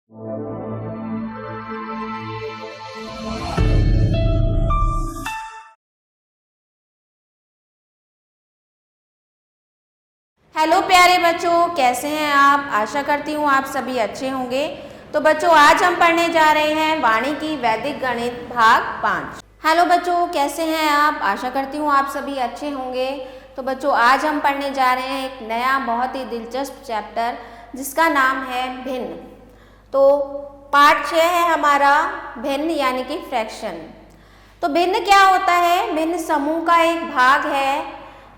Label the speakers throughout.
Speaker 1: Hello प्यारे बच्चों, कैसे हैं आप? आशा करती हूँ आप सभी अच्छे होंगे। तो बच्चों, आज हम पढ़ने जा रहे हैं वानिकी वैदिक गणित भाग 5। हेलो बच्चों, कैसे हैं आप? आशा करती हूँ आप सभी अच्छे होंगे। तो बच्चों, आज हम पढ़ने जा रहे हैं एक नया बहुत ही दिलचस्प चैप्टर जिसका नाम है भिन्न। तो पार्ट 6 है हमारा भिन्न यानी कि फ्रैक्शन। तो भिन्न क्या होता है? भिन्न समूह का एक भाग है।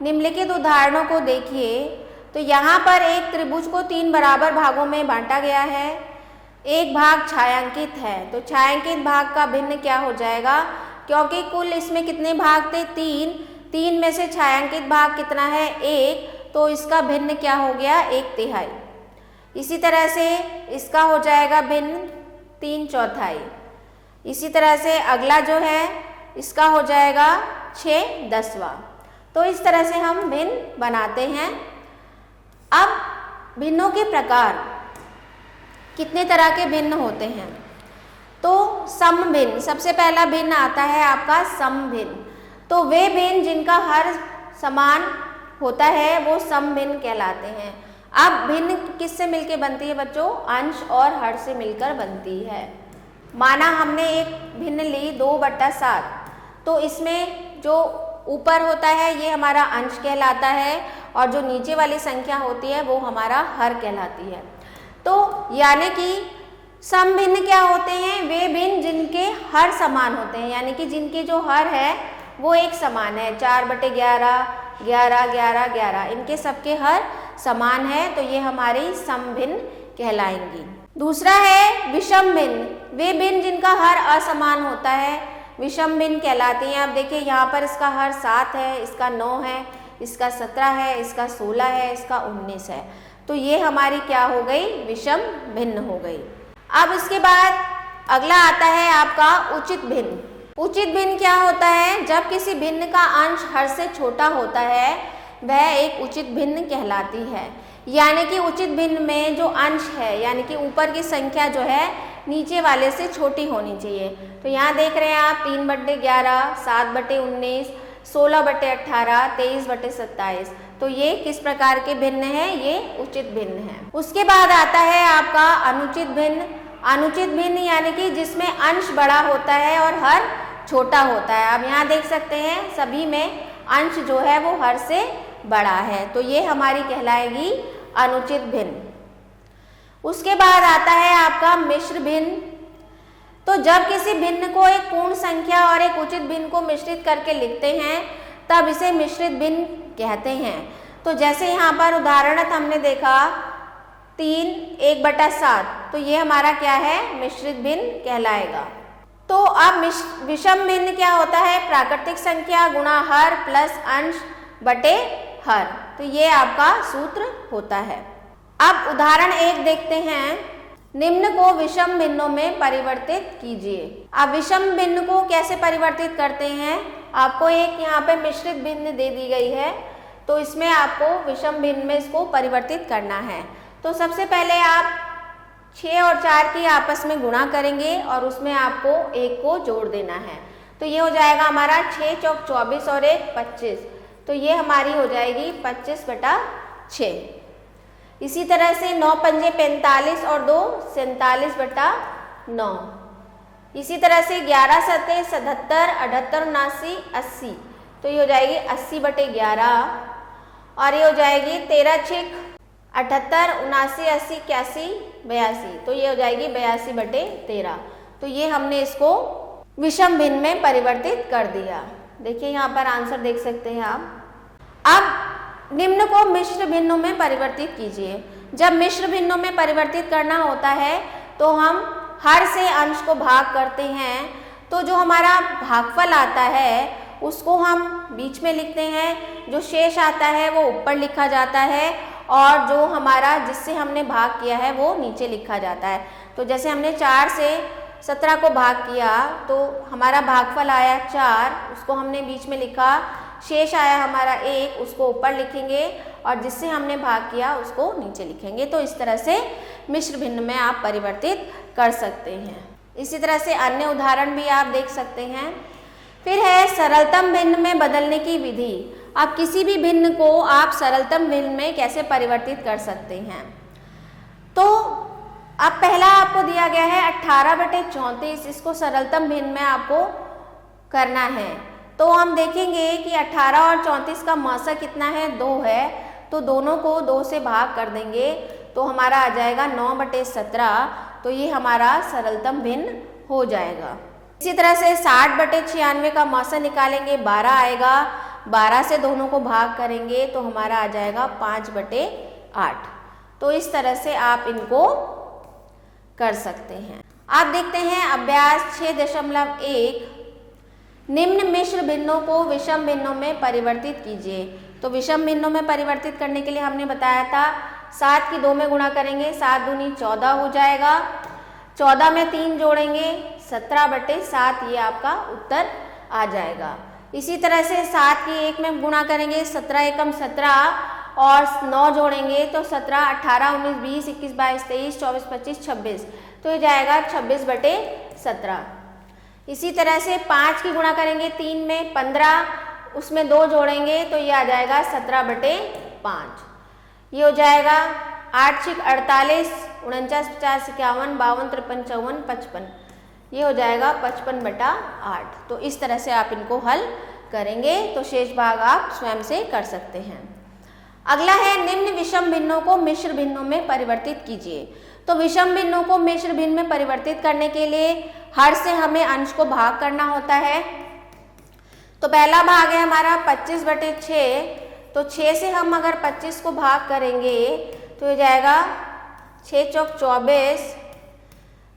Speaker 1: निम्नलिखित उदाहरणों को देखिए। तो यहाँ पर एक त्रिभुज को 3 बराबर भागों में बांटा गया है। एक भाग छायांकित है, तो छायांकित भाग का भिन्न क्या हो जाएगा? क्योंकि कुल इसमें कितने भाग थे? 3 में से छायांकित भाग कितना है? 1, तो इसका भिन्न क्या हो गया? 1/3। इसी तरह से इसका हो जाएगा भिन्न 3/4। इसी तरह से अगला जो है इसका हो जाएगा 6/10। तो इस तरह से हम भिन्न बनाते हैं। अब भिन्नों के प्रकार, कितने तरह के भिन्न होते हैं? तो समभिन्न, सबसे पहला भिन्न आता है आपका समभिन्न। तो वे भिन्न जिनका हर समान होता है वो समभिन्न कहलाते हैं। अब भिन्न किससे मिलकर बनती है बच्चों? अंश और हर से मिलकर बनती है। माना हमने एक भिन्न ली 2/7, तो इसमें जो ऊपर होता है ये हमारा अंश कहलाता है और जो नीचे वाली संख्या होती है वो हमारा हर कहलाती है। तो यानी कि समभिन्न क्या होते हैं? वे भिन्न जिनके हर समान होते हैं, यानी कि जिनके जो हर है वो एक समान है। 4/11, 11, 11, 11, इनके सबके हर समान है, तो ये हमारी समभिन्न कहलाएंगी। दूसरा है विषम भिन्न। वे भिन्न जिनका हर असमान होता है विषम भिन्न कहलाती हैं। आप देखिए यहाँ पर इसका हर 7 है, इसका 9 है, इसका 17 है, इसका 16 है, इसका 19 है। तो ये हमारी क्या हो गई? विषम भिन्न हो गई। अब इसके बाद अगला आता है आपका उचित भिन्न। उचित भिन्न क्या होता है? जब किसी भिन्न का अंश हर से छोटा होता है वह एक उचित भिन्न कहलाती है। यानी कि उचित भिन्न में जो अंश है यानी कि ऊपर की संख्या जो है नीचे वाले से छोटी होनी चाहिए। तो यहाँ देख रहे हैं आप 3/11, 7/19, 16/18, 23/27। तो ये किस प्रकार के भिन्न है? ये उचित भिन्न है। उसके बाद आता है आपका अनुचित भिन्न। अनुचित भिन्न यानी कि जिसमें अंश बड़ा होता है और हर छोटा होता है। अब यहाँ देख सकते हैं सभी में अंश जो है वो हर से बड़ा है, तो ये हमारी कहलाएगी अनुचित भिन्न। उसके बाद आता है आपका मिश्र भिन्न। तो जब किसी भिन्न को एक पूर्ण संख्या और एक उचित भिन्न को मिश्रित करके लिखते हैं तब इसे मिश्रित भिन्न कहते हैं। तो जैसे यहाँ पर उदाहरणत हमने देखा 3 1/7, तो ये हमारा क्या है? मिश्रित भिन्न कहलाएगा। तो अब विषम भिन्न क्या होता है? प्राकृतिक संख्या गुणा हर प्लस अंश बटे हर। तो ये आपका सूत्र होता है। अब उदाहरण 1 देखते हैं। निम्न को विषम भिन्नों में परिवर्तित कीजिए। अब विषम भिन्न को कैसे परिवर्तित करते हैं? आपको एक यहाँ पे मिश्रित भिन्न दे दी गई है, तो इसमें आपको विषम भिन्न में इसको परिवर्तित करना है। तो सबसे पहले आप 6 और 4 की आपस में गुणा करेंगे और उसमें आपको 1 को जोड़ देना है। तो ये हो जाएगा हमारा 6 चौक 24 और 1 25। तो ये हमारी हो जाएगी 25/6। इसी तरह से 9 पंजे 45 और 2 47/9। इसी तरह से 11 सते 77, 78, 79, 80। तो ये हो जाएगी 80/11। और ये हो जाएगी 13 6 78, 79, 80, 81, 82। तो ये हो जाएगी 82/13। तो ये हमने इसको विषम भिन्न में परिवर्तित कर दिया। देखिए यहाँ पर आंसर देख सकते हैं आप। अब निम्न को मिश्र भिन्नों में परिवर्तित कीजिए। जब मिश्र भिन्नों में परिवर्तित करना होता है तो हम हर से अंश को भाग करते हैं। तो जो हमारा भागफल आता है उसको हम बीच में लिखते हैं, जो शेष आता है वो ऊपर लिखा जाता है और जो हमारा जिससे हमने भाग किया है वो नीचे लिखा जाता है। तो जैसे हमने 4 से 17 को भाग किया तो हमारा भागफल आया 4, उसको हमने बीच में लिखा। शेष आया हमारा 1, उसको ऊपर लिखेंगे और जिससे हमने भाग किया उसको नीचे लिखेंगे। तो इस तरह से मिश्र भिन्न में आप परिवर्तित कर सकते हैं। इसी तरह से अन्य उदाहरण भी आप देख सकते हैं। फिर है सरलतम भिन्न में बदलने की विधि। अब किसी भी भिन्न को आप सरलतम भिन्न में कैसे परिवर्तित कर सकते हैं। तो अब पहला आपको दिया गया है 18/34, इसको सरलतम भिन्न में आपको करना है। तो हम देखेंगे कि 18 और 34 का मौसा कितना है, 2 है। तो दोनों को 2 से भाग कर देंगे तो हमारा आ जाएगा 9/17। तो ये हमारा सरलतम भिन्न हो जाएगा। इसी तरह से 60/96 का मौसा निकालेंगे, 12 आएगा। 12 से दोनों को भाग करेंगे तो हमारा आ जाएगा 5/8। तो इस तरह से आप इनको कर सकते हैं। आप देखते हैं अभ्यास 6.1, निम्न मिश्र भिन्नों को विषम भिन्नों में परिवर्तित कीजिए। तो विषम भिन्नों में परिवर्तित करने के लिए हमने बताया था 7 की 2 में गुणा करेंगे, 7 दूनी 14 हो जाएगा। 14 में 3 जोड़ेंगे, 17/7 ये आपका उत्तर आ जाएगा। इसी तरह से 7 की 1 में गुणा करेंगे, 17 एकम 17 और 9 जोड़ेंगे तो 17, 18, 19, 20, 21, 22, 23, 24, 25, 26। तो ये जाएगा 26/17। इसी तरह से 5 की गुणा करेंगे 3 में, 15, उसमें 2 जोड़ेंगे तो ये आ जाएगा 17/5। ये हो जाएगा 8 छिक 48, 49, 50, 51, 52, 53, 54, 55। ये हो जाएगा 55/8। तो इस तरह से आप इनको हल करेंगे तो शेष भाग आप स्वयं से कर सकते हैं। अगला है निम्न विषम भिन्नों को मिश्र भिन्नों में परिवर्तित कीजिए। तो विषम भिन्नों को मिश्र भिन्न में परिवर्तित करने के लिए हर से हमें अंश को भाग करना होता है। तो पहला भाग है हमारा 25/6। तो 6 से हम अगर 25 को भाग करेंगे तो ये जाएगा 6 चौक 24।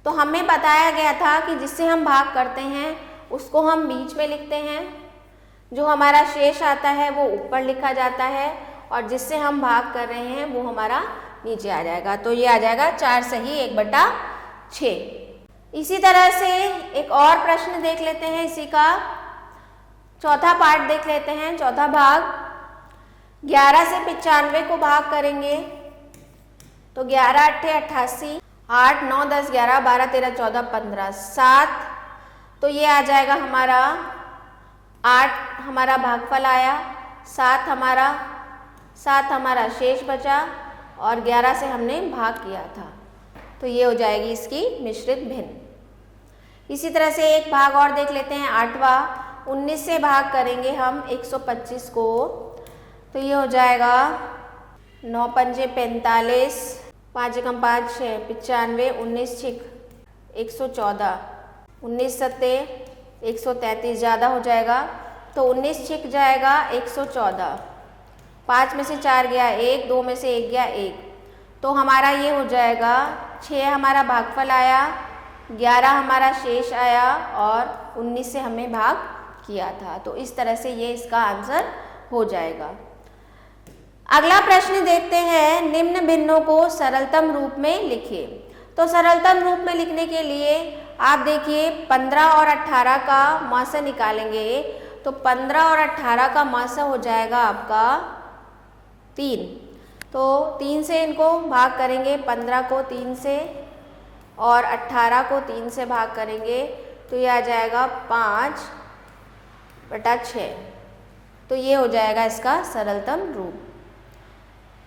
Speaker 1: तो हमें बताया गया था कि जिससे हम भाग करते हैं उसको हम बीच में लिखते हैं, जो हमारा शेष आता है वो ऊपर लिखा जाता है और जिससे हम भाग कर रहे हैं वो हमारा नीचे आ जाएगा। तो ये आ जाएगा 4 सही 1/6। इसी तरह से एक और प्रश्न देख लेते हैं, इसी का चौथा पार्ट देख लेते हैं। चौथा भाग 11 से 95 को भाग करेंगे तो 11 8 88, 8 9 10 11 12 13 14 15 7। तो ये आ जाएगा हमारा 8 हमारा भागफल आया, 7 हमारा शेष बचा और 11 से हमने भाग किया था। तो ये हो जाएगी इसकी मिश्रित भिन्न। इसी तरह से एक भाग और देख लेते हैं, 8वां 19 से भाग करेंगे हम 125 को। तो ये हो जाएगा 9 पंजे 45, 5 एकम 5 6 95, 19 छिक 114, 19 सत्ते 133 ज़्यादा हो जाएगा। तो 19 छिक जाएगा 114, 5 में से 4 गया 1, 2 में से 1 गया 1। तो हमारा ये हो जाएगा 6 हमारा भागफल आया, 11 हमारा शेष आया और 19 से हमें भाग किया था। तो इस तरह से ये इसका आंसर हो जाएगा। अगला प्रश्न देखते हैं, निम्न भिन्नों को सरलतम रूप में लिखिए। तो सरलतम रूप में लिखने के लिए आप देखिए 15 और 18 का मौसा निकालेंगे। तो 15 और 18 का मौसा हो जाएगा आपका 3। तो 3 से इनको भाग करेंगे, 15 को 3 से और 18 को 3 से भाग करेंगे तो ये आ जाएगा 5/6। तो ये हो जाएगा इसका सरलतम रूप।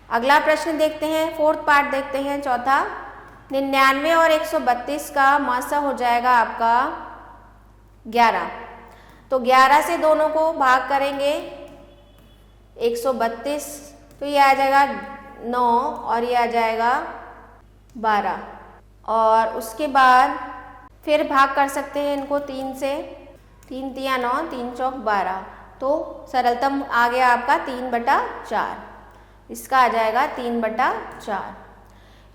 Speaker 1: अगला प्रश्न देखते हैं, फोर्थ पार्ट देखते हैं, चौथा 99 और 132 का मौसा हो जाएगा आपका 11। तो 11 से दोनों को भाग करेंगे 132, तो ये आ जाएगा 9 और ये आ जाएगा 12। और उसके बाद फिर भाग कर सकते हैं इनको 3 से, 3 तिया 9, 3 चौक 12। तो सरलतम आ गया आपका 3/4, इसका आ जाएगा 3/4।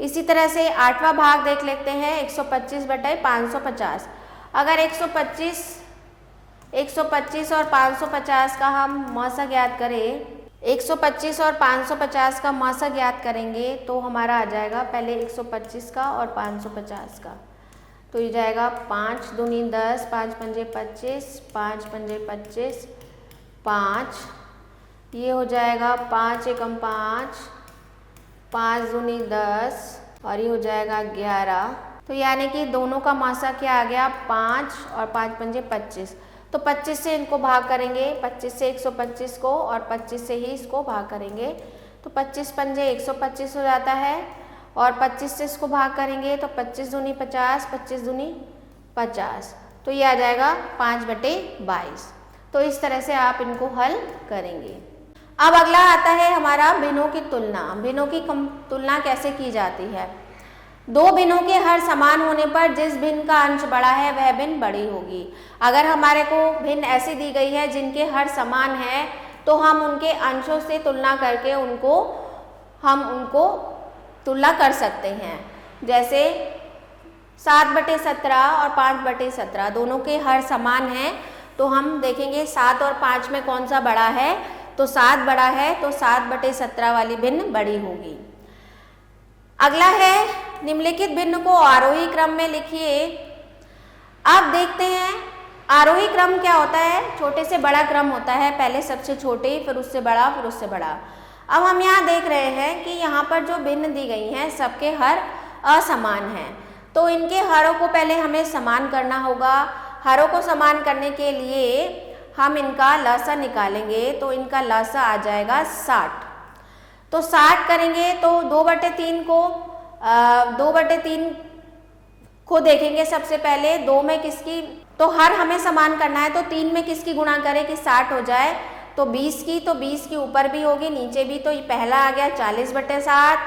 Speaker 1: इसी तरह से 8वां भाग देख लेते हैं, 125/550। अगर 125 और 550 का हम मौसा ज्ञात करें, 125 और 550 का मौसा ज्ञात करेंगे तो हमारा आ जाएगा पहले 125 का और 550 का। तो ये जाएगा 5 दूनी 10, 5 पंजे 25, 5 पंजे 25, 5 ये हो जाएगा 5 एकम 5, 5 दूनी 10 और ये हो जाएगा 11। तो यानी कि दोनों का मासा क्या आ गया 5 और 5 पंजे 25। तो 25 से इनको भाग करेंगे, 25 से 125 को और 25 से ही इसको भाग करेंगे। तो 25 पंजे 125 हो जाता है और 25 से इसको भाग करेंगे तो 25 दूनी 50, 25 दूनी 50। तो ये आ जाएगा 5/22। तो इस तरह से आप इनको हल करेंगे। अब अगला आता है हमारा भिन्नों की तुलना। भिन्नों की तुलना कैसे की जाती है? दो भिन्नों के हर समान होने पर जिस भिन्न का अंश बड़ा है वह भिन्न बड़ी होगी। अगर हमारे को भिन्न ऐसी दी गई है जिनके हर समान है तो हम उनके अंशों से तुलना करके हम उनको तुलना कर सकते हैं। जैसे 7/17 और 5/17 दोनों के हर समान हैं तो हम देखेंगे 7 और 5 में कौन सा बड़ा है, तो 7 बड़ा है, तो 7/17 वाली भिन्न बड़ी होगी। अगला है निम्नलिखित भिन्न को आरोही क्रम में लिखिए। अब देखते हैं आरोही क्रम क्या होता है। छोटे से बड़ा क्रम होता है, पहले सबसे छोटे फिर उससे बड़ा फिर उससे बड़ा। अब हम यहाँ देख रहे हैं कि यहाँ पर जो भिन्न दी गई हैं सबके हर असमान हैं, तो इनके हरों को पहले हमें समान करना होगा। हरों को समान करने के लिए हम इनका लसा निकालेंगे तो इनका लसा आ जाएगा 60। तो 60 करेंगे तो 2/3 को देखेंगे सबसे पहले। 2 में किसकी, तो हर हमें समान करना है तो 3 में किसकी गुणा करें कि 60 हो जाए, तो 20 की, तो 20 की ऊपर भी होगी नीचे भी। तो ये पहला आ गया 40/60,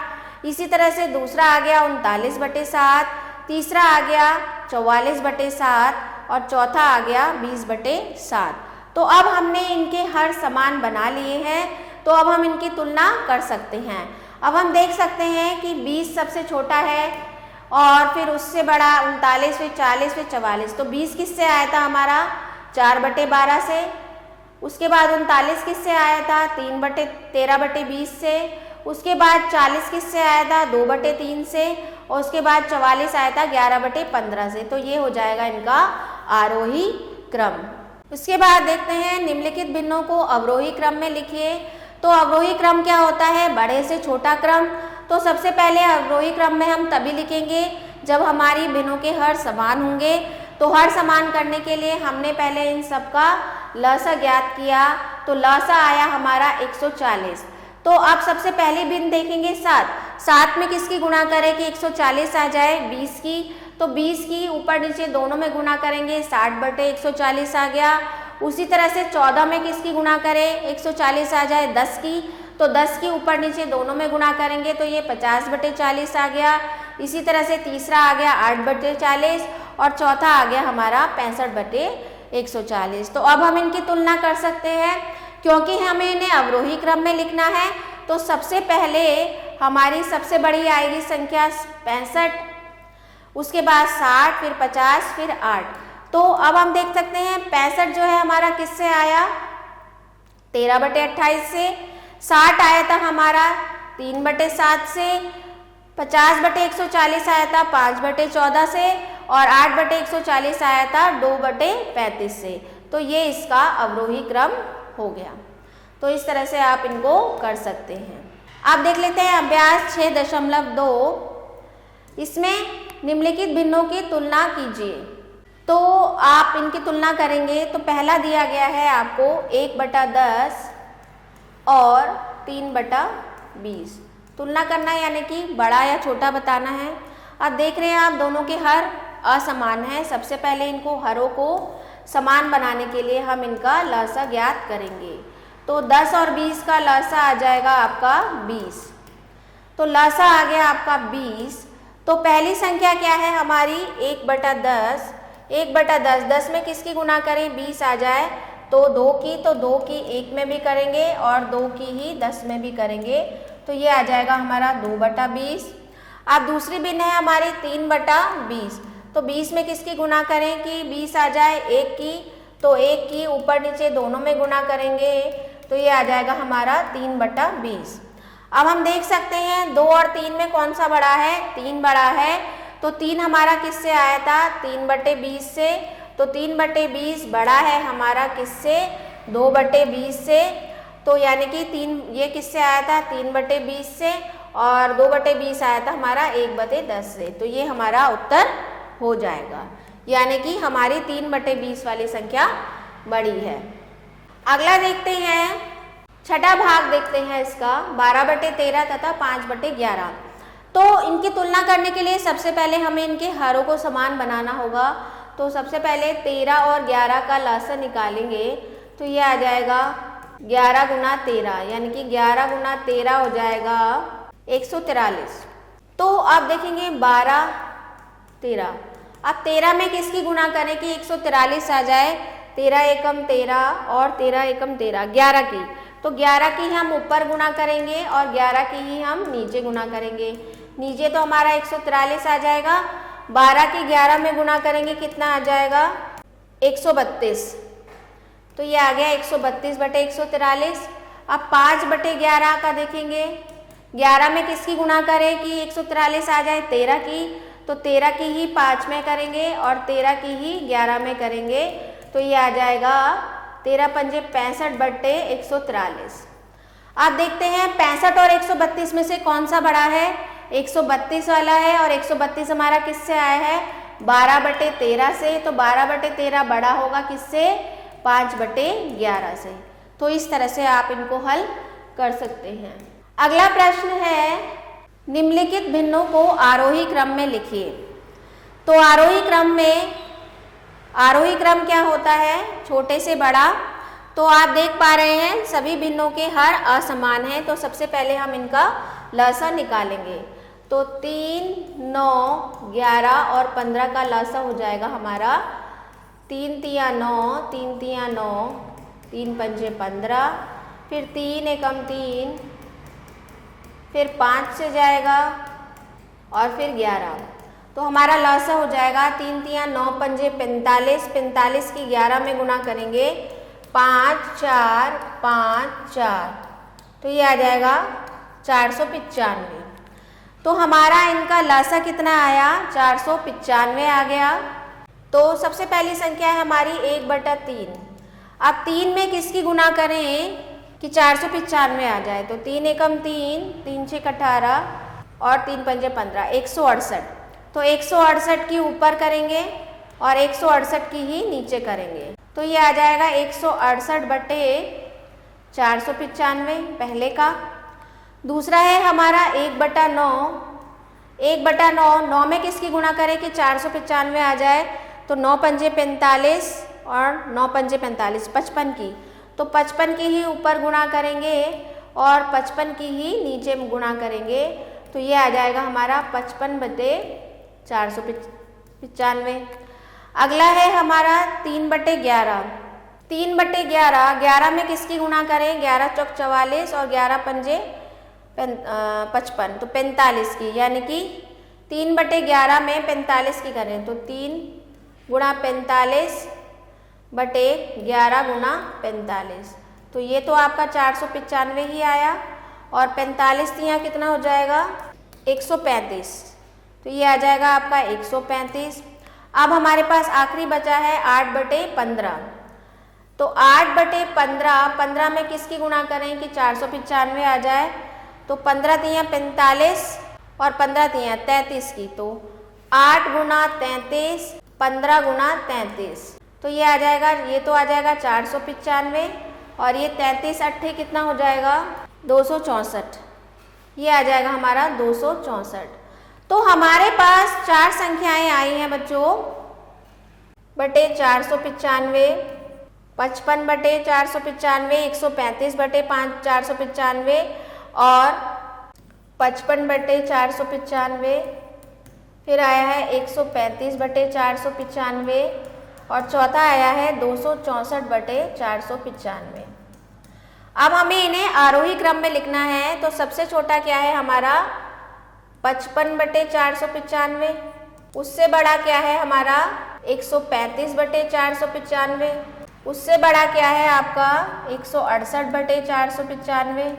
Speaker 1: इसी तरह से दूसरा आ गया 39/7, तीसरा आ गया 44/7 और चौथा आ गया 20/7। तो अब हमने इनके हर समान बना लिए हैं तो अब हम इनकी तुलना कर सकते हैं। अब हम देख सकते हैं कि 20 सबसे छोटा है और फिर उससे बड़ा 39, फिर 40, फिर 44। तो 20 किससे आया था हमारा 4/12 से। उसके बाद 39 किससे आया था 13/20 से। उसके बाद 40 किससे आया था 2/3 से और उसके बाद 44 आया था 11/15 से। तो ये हो जाएगा इनका आरोही क्रम। उसके बाद देखते हैं निम्नलिखित भिन्नों को अवरोही क्रम में लिखिए। तो अवरोही क्रम क्या होता है, बड़े से छोटा क्रम। तो सबसे पहले अवरोही क्रम में हम तभी लिखेंगे जब हमारी भिन्नों के हर समान होंगे। तो हर समान करने के लिए हमने पहले इन सब का लसा ज्ञात किया, तो लसा आया हमारा 140। तो अब सबसे पहली भिन्न देखेंगे 7। 7 में किसकी गुणा करें कि 140 आ जाए 20 की, तो 20 की ऊपर नीचे दोनों में गुणा करेंगे 60/140 आ गया। उसी तरह से 14 में किसकी गुणा करें 140 आ जाए 10 की, तो 10 की ऊपर नीचे दोनों में गुणा करेंगे तो ये 50/40 आ गया। इसी तरह से तीसरा आ गया 8/40 और चौथा आ गया हमारा 65/140। तो अब हम इनकी तुलना कर सकते हैं क्योंकि हमें इन्हें अवरोही क्रम में लिखना है। तो सबसे पहले हमारी सबसे बड़ी आएगी संख्या 65, उसके बाद 60, फिर 50, फिर 8। तो अब हम देख सकते हैं 65 जो है हमारा किससे आया 13/28 से। 60 आया था हमारा 3/7 से। 50/140 आया था 5/14 से और 8/140 आया था 2/35 से। तो ये इसका अवरोही क्रम हो गया। तो इस तरह से आप इनको कर सकते हैं। अब देख लेते हैं अभ्यास 6.2। इसमें निम्नलिखित भिन्नों की तुलना कीजिए। तो आप इनकी तुलना करेंगे तो पहला दिया गया है आपको 1/10 और 3/20। तुलना करना यानी कि बड़ा या छोटा बताना है। अब देख रहे हैं आप दोनों के हर असमान है। सबसे पहले इनको हरों को समान बनाने के लिए हम इनका लसा ज्ञात करेंगे। तो 10 और 20 का लसा आ जाएगा आपका 20। तो लसा आ गया आपका 20। तो पहली संख्या क्या है हमारी 1/10। 1/10, 10 में किसकी गुणा करें 20 आ जाए तो 2 की, तो 2 की 1 में भी करेंगे और 2 की ही 10 में भी करेंगे। तो ये आ जाएगा हमारा 2/20। अब दूसरी भिन्न है हमारी 3/20। तो 20 में किसकी गुणा करें कि 20 आ जाए 1 की, तो 1 की ऊपर नीचे दोनों में गुणा करेंगे तो ये आ जाएगा हमारा 3/20। अब हम देख सकते हैं 2 और 3 में कौन सा बड़ा है 3 बड़ा है। तो 3 हमारा किससे आया था 3/20 से। तो 3/20 बड़ा है हमारा किससे 2/20 से। तो यानी कि 3 ये किससे आया था 3/20 से, और 2/20 आया था हमारा 1/10 से। तो ये हमारा उत्तर हो जाएगा, यानी कि हमारी 3/20 वाली संख्या बड़ी है। अगला देखते हैं, छठा भाग देखते हैं इसका 12/13 तथा 5/11। तो इनकी तुलना करने के लिए सबसे पहले हमें इनके हरों को समान बनाना होगा। तो सबसे पहले 13 और 11 का लसाअ निकालेंगे, तो ये आ जाएगा 11 गुना 13, यानी कि 11 गुना 13 हो जाएगा 143। तो अब देखेंगे 12 13, अब 13 में किसकी गुणा करें कि 143 आ जाए, 13 एकम 13 और 13 एकम 13 11 की। तो 11 की हम ऊपर गुणा करेंगे और 11 की ही हम नीचे गुणा करेंगे। नीचे तो हमारा 143 आ जाएगा, 12 की 11 में गुणा करेंगे कितना आ जाएगा 132। तो ये आ गया 132/143। अब 5/11 का देखेंगे, 11 में किसकी गुणा करें कि 143 आ जाए 13 की। तो 13 की ही 5 में करेंगे और 13 की ही 11 में करेंगे। तो ये आ जाएगा 13 पंजे 65/143। आप देखते हैं 65 और 132 में से कौन सा बड़ा है, 132 वाला है, और 132 हमारा किससे आया है 12/13 से। तो 12/13 बड़ा होगा किससे 5/11 से। तो इस तरह से आप इनको हल कर सकते हैं। अगला प्रश्न है, निम्नलिखित भिन्नों को आरोही क्रम में लिखिए। तो आरोही क्रम क्या होता है, छोटे से बड़ा। तो आप देख पा रहे हैं सभी भिन्नों के हर असमान हैं। तो सबसे पहले हम इनका लसाअ निकालेंगे। तो 3 9 11 और 15 का लसाअ हो जाएगा हमारा 3 तिया 9, 3 तिया 9, 3 पंजे 15, फिर 3 एकम 3, फिर 5 से जाएगा और फिर 11। तो हमारा लसाअ हो जाएगा 3 तिया 9 पंजे 45, 45 की 11 में गुणा करेंगे 5 4 5 4। तो ये आ जाएगा 495। तो हमारा इनका लसाअ कितना आया 495 आ गया। तो सबसे पहली संख्या है हमारी 1/3। अब 3 में किसकी गुणा करें कि 495 आ जाए। तो 3 एकम 3, 3 छेक 18 और 3 पंजे 15, 168। तो 168 की ऊपर करेंगे और 168 की ही नीचे करेंगे। तो ये आ जाएगा 168/495 पहले का। दूसरा है हमारा 1/9। 1/9, 9 में किसकी गुणा करें कि 495 आ जाए। तो 9 पंजे 45 और 9 पंजे 45 55 की। तो 55 की ही ऊपर गुणा करेंगे और 55 की ही नीचे गुणा करेंगे। तो ये आ जाएगा हमारा 55/495। अगला है हमारा 3/11। 3/11, 11 में किसकी गुणा करें 11 चौक 44 और 11 पंजे 55, तो 45 की, यानी कि 3/11 में 45 की करें। तो 3 गुणा 45/11 गुणा 45। तो ये तो आपका 495 ही आया, और 45 यहाँ कितना हो जाएगा 135। तो ये आ जाएगा आपका 135। अब हमारे पास आखिरी बचा है 8/15। तो 8/15, 15 में किसकी गुणा करें कि 495 आ जाए। तो 15 तिया 45 और 15 तिया 33 की। तो 8 गुना 33, 15 गुना 33। तो ये आ जाएगा, ये तो आ जाएगा 495, और ये 33 अट्ठे कितना हो जाएगा 264। ये आ जाएगा हमारा 264। तो हमारे पास 4 संख्याएं आई हैं बच्चों, बटे 495, 55/495, 135/495 और 55/495। फिर आया है 135/495 और चौथा आया है 264/495। अब हमें इन्हें आरोही क्रम में लिखना है। तो सबसे छोटा क्या है हमारा 55/495, उससे बड़ा क्या है हमारा 135/495, उससे बड़ा क्या है आपका 168/495,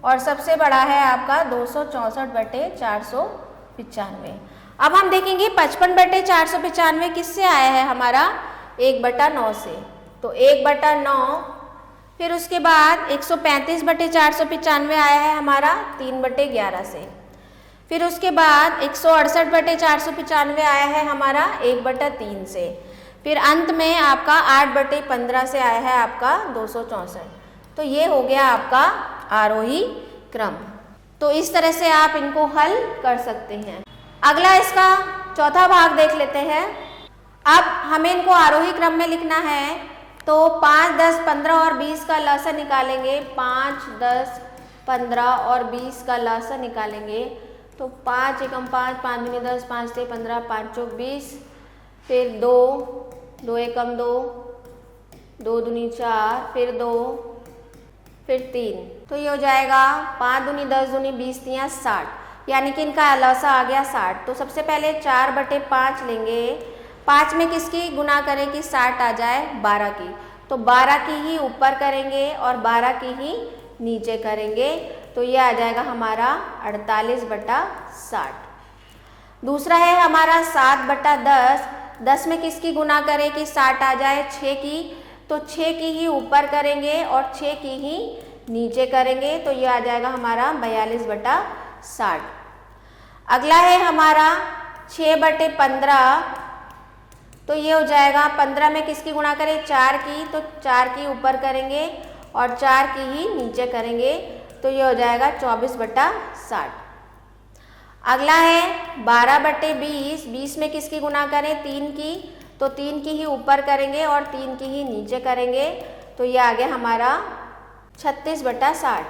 Speaker 1: और सबसे बड़ा है आपका 264/495। अब हम देखेंगे 55/495 किससे आया है हमारा 1/9 से। तो 1/9 फिर उसके बाद 135 बटे 495 आया है हमारा 3 बटे 11 से। फिर उसके बाद 168 बटे 495 आया है हमारा 1 बटा 3 से। फिर अंत में आपका 8 बटे 15 से आया है आपका 264। तो ये हो गया आपका आरोही क्रम। तो इस तरह से आप इनको हल कर सकते हैं। अगला इसका चौथा भाग देख लेते हैं। अब हमें इनको आरोही क्रम में लिखना है, तो 5, 10, 15 और 20 का लसा निकालेंगे। 5, 10, 15 और 20 का लसा निकालेंगे। तो 5 एकम 5, 5 दूनी 10, 5 ते 15, 5 चौक 20, फिर 2, 2 एकम 2, 2 दूनी 4, फिर 2, फिर 3। तो ये हो जाएगा 5 दूनी 10 दूनी 20 तियाँ 60, यानी कि इनका लसा आ गया 60। तो सबसे पहले 4 बटे 5 लेंगे। 5 में किसकी गुना करें कि 60 आ जाए? 12 की। तो 12 की ही ऊपर करेंगे और 12 की ही नीचे करेंगे। तो ये आ जाएगा हमारा 48 बटा 60। दूसरा है हमारा 7 बटा 10। 10 में किसकी गुना करें कि 60 आ जाए? 6 की। तो 6 की ही ऊपर करेंगे और 6 की ही नीचे करेंगे। तो ये आ जाएगा हमारा 42 बटा 60। अगला है हमारा 6 बटे 15। तो ये हो जाएगा 15 में किसकी गुणा करें? 4 की। तो 4 की ऊपर करेंगे और 4 की ही नीचे करेंगे। तो ये हो जाएगा 24 बटा 60। अगला है 12 बटे 20। 20 में किसकी गुणा करें? 3 की। तो 3 की ही ऊपर करेंगे और 3 की ही नीचे करेंगे। तो ये आ गया हमारा 36 बटा 60।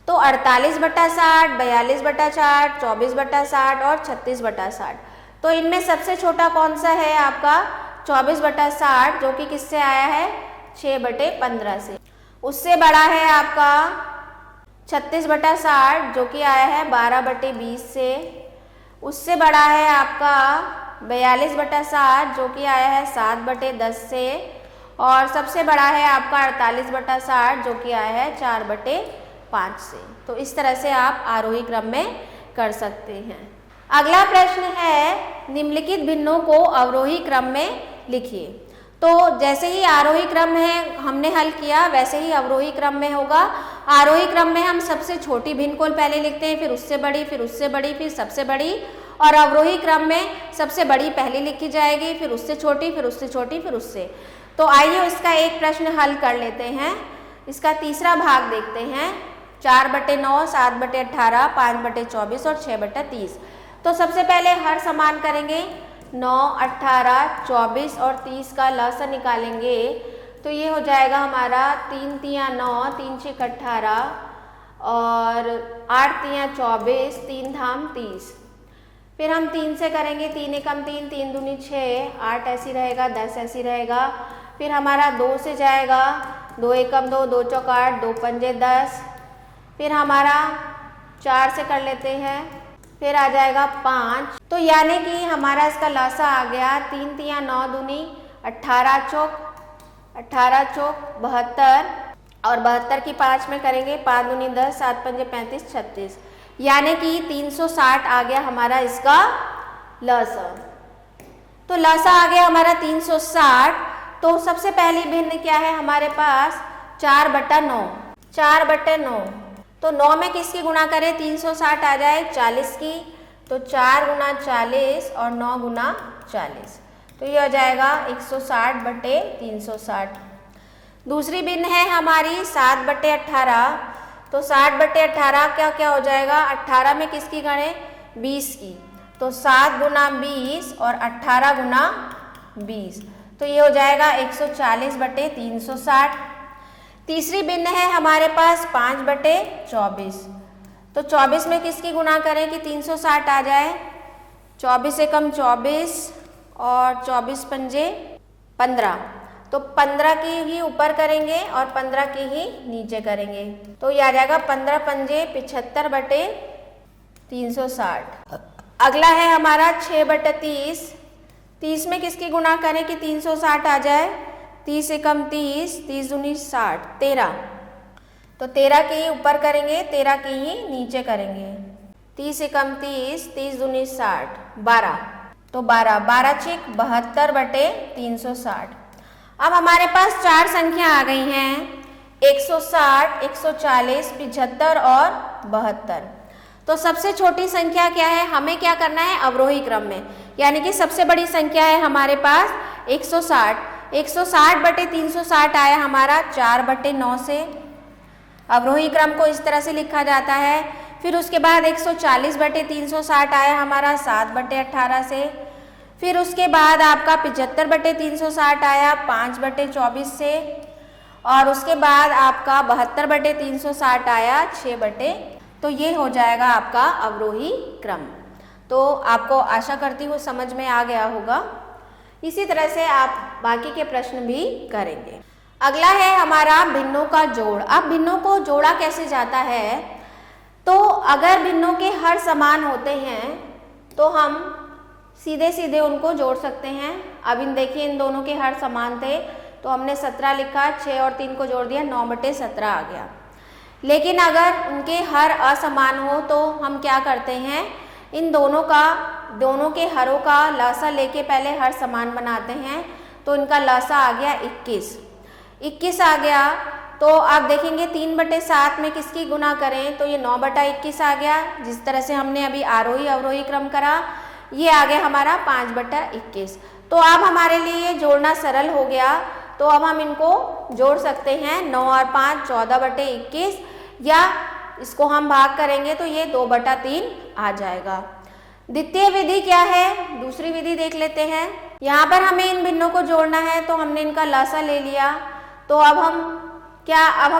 Speaker 1: तो 48 बटा 60, 42 बटा 60, 24 बटा 60 और 36 बटा 60। तो इनमें सबसे छोटा कौन सा है? आपका 24 बटा 60, जो कि किससे आया है? 6 बटे 15 से। उससे बड़ा है आपका 36 बटा 60, जो कि आया है 12 बटे 20 से। उससे बड़ा है आपका 42 बटा 60, जो कि आया है 7 बटे 10 से। और सबसे बड़ा है आपका 48 बटा 60, जो कि आया है 4 बटे 5 से। तो इस तरह से आप आरोही क्रम में कर सकते हैं। अगला प्रश्न है, निम्नलिखित भिन्नों को अवरोही क्रम में लिखिए। तो जैसे ही आरोही क्रम है हमने हल किया, वैसे ही अवरोही क्रम में होगा। आरोही क्रम में हम सबसे छोटी भिन्न को पहले लिखते हैं, फिर उससे बड़ी, फिर उससे बड़ी, फिर सबसे बड़ी। और अवरोही क्रम में सबसे बड़ी पहले लिखी जाएगी, फिर उससे छोटी, फिर उससे छोटी, फिर उससे। तो आइए इसका एक प्रश्न हल कर लेते हैं। इसका तीसरा भाग देखते हैं। 4 बटे 9, 7 बटे 18, 5 बटे 24 और 6 बटे 30। तो सबसे पहले हर समान करेंगे। 9, 18, 24 और 30 का लसा निकालेंगे। तो ये हो जाएगा हमारा 3 तियाँ 9, 3 छक 18 और 8 तियाँ 24, 3 धाम 30। फिर हम 3 से करेंगे। 3 एकम 3, 3 दूनी 6, 8 ऐसी रहेगा, 10 ऐसी रहेगा। फिर हमारा 2 से जाएगा। 2 एकम 2, 2 चौक 8, 2 पंजे 10। फिर हमारा 4 से कर लेते हैं। फिर आ जाएगा 5। तो यानी कि हमारा इसका लासा आ गया 3 तियाँ 9 दूनी 18 चौक 72 और 72 की 5 में करेंगे। 5 दूनी 10, 7 पंजे 35, 36, यानी कि 360 आ गया हमारा इसका लसा। तो लसा आ गया हमारा 360। तो सबसे पहली भिन्न क्या है हमारे पास? 4 बटा 9। 4 बटे 9। तो 9 में किसकी गुणा करें? 360 आ जाए 40 की। तो 4 गुना 40 और 9 गुना 40। तो ये हो जाएगा 160 बटे 360। दूसरी भिन्न है हमारी 7 बटे 18। तो 7 बटे 18 क्या क्या हो जाएगा? 18 में किसकी गणें? 20 की। तो 7 गुना 20 और 18 गुना 20। तो ये हो जाएगा 140 बटे 360। तीसरी भिन्न है हमारे पास 5 बटे 24। तो 24 में किसकी गुणा करें कि 360 आ जाए? 24 एकम 24 और 24 पंजे 15। तो 15 की ही ऊपर करेंगे और 15 की ही नीचे करेंगे। तो ये आ जाएगा 15 पंजे 75 बटे 360। अगला है हमारा 6 बटे 30। 30 में किसकी गुणा करें कि 360 आ जाए? 30 एकम 30, 30 दूनी 60, 13। तो 13 की ही ऊपर करेंगे, 13 की ही नीचे करेंगे। 30 एकम 30, 30 दूनी 60, 12। तो 12, 12 छिक 72 बटे 360। अब हमारे पास 4 संख्या आ गई हैं। 160, 140, 75 और 72। तो सबसे छोटी संख्या क्या है, हमें क्या करना है अवरोही क्रम में, यानी कि सबसे बड़ी संख्या है हमारे पास 160। 160 बटे 360 आया हमारा 4/9 से। अवरोही क्रम को इस तरह से लिखा जाता है। फिर उसके बाद 140 बटे 360 आया हमारा 7/18 से। फिर उसके बाद आपका 75 बटे 360 आया 5/24 से। और उसके बाद आपका 72 बटे 360 आया 6 तो ये हो जाएगा आपका अवरोही क्रम। तो आपको आशा करती हूँ समझ में आ गया होगा। इसी तरह से आप बाकी के प्रश्न भी करेंगे। अगला है हमारा भिन्नों का जोड़। अब भिन्नों को जोड़ा कैसे जाता है, तो अगर भिन्नों के हर समान होते हैं तो हम सीधे सीधे उनको जोड़ सकते हैं। अब इन देखिए इन दोनों के हर समान थे तो हमने 17 लिखा, 6 और 3 को जोड़ दिया, 9/17 आ गया। लेकिन अगर उनके हर असमान हो तो हम क्या करते हैं, इन दोनों के हरों का लसा लेके पहले हर समान बनाते हैं। तो इनका लसा आ गया 21 आ गया। तो आप देखेंगे 3/7 में किसकी गुना करें तो ये 9/21 आ गया। जिस तरह से हमने अभी आरोही अवरोही क्रम करा, ये आ गया हमारा 5/21। तो अब हमारे लिए ये जोड़ना सरल हो गया। तो अब हम इनको जोड़ सकते हैं, 9 और 5 14/21, या इसको हम भाग करेंगे तो ये 2/3 आ जाएगा। द्वितीय विधि क्या है, दूसरी विधि देख लेते हैं। यहाँ पर हमें इन भिन्नों को जोड़ना है तो हमने इनका लसा ले लिया। तो अब हम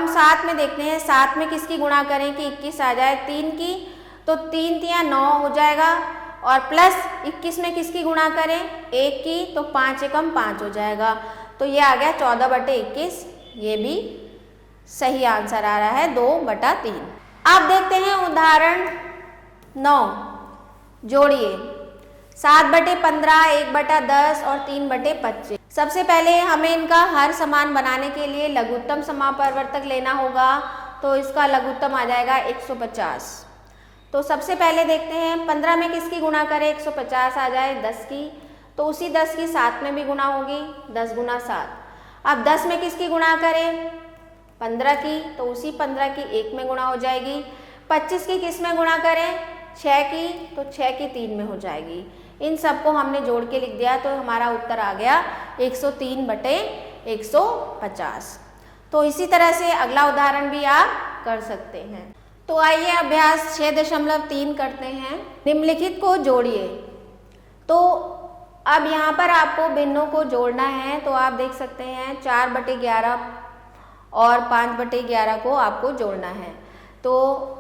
Speaker 1: 7 में देखते हैं, 7 में किसकी गुणा करें कि 21 आ जाए, 3 की, तो 3 तिया 9 हो जाएगा। और प्लस 21 में किसकी गुणा करें 1 की, तो 5 एकम 5 हो जाएगा। तो ये आ गया 14/21। ये भी सही आंसर आ रहा है 2/3। अब देखते हैं उदाहरण 9, जोड़िए 7/15, 1/10 और 3/25। सबसे पहले हमें इनका हर समान बनाने के लिए लघुत्तम समापवर्तक लेना होगा। तो इसका लघुत्तम आ जाएगा 150। तो सबसे पहले देखते हैं 15 में किसकी गुणा करें 150 आ जाए 10 की, तो उसी 10 की 7 में भी गुणा होगी, 10 गुना 7। अब 10 में किसकी गुणा करें 15 की, तो उसी 15 की 1 में गुणा हो जाएगी। 25 की किस में गुणा करें 6 की, तो 6 की 3 में हो जाएगी। इन सबको हमने जोड़ के लिख दिया तो हमारा उत्तर आ गया 103/150। तो इसी तरह से अगला उदाहरण भी आप कर सकते हैं। तो आइए अभ्यास 6.3 करते हैं। निम्नलिखित को जोड़िए। तो अब यहाँ पर आपको भिन्नों को जोड़ना है। तो आप देख सकते हैं 4/11 और 5/11 को आपको जोड़ना है। तो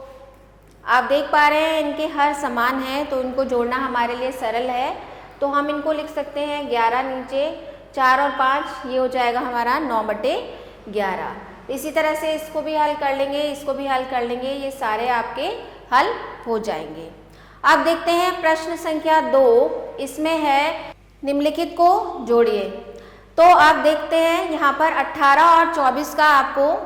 Speaker 1: आप देख पा रहे हैं इनके हर समान हैं तो इनको जोड़ना हमारे लिए सरल है। तो हम इनको लिख सकते हैं 11 नीचे, 4 और 5, ये हो जाएगा हमारा 9/11। इसी तरह से इसको भी हल कर लेंगे, इसको भी हल कर लेंगे, ये सारे आपके हल हो जाएंगे। अब देखते हैं प्रश्न संख्या 2, इसमें है निम्नलिखित को जोड़िए। तो आप देखते हैं यहाँ पर 18 और 24 का आपको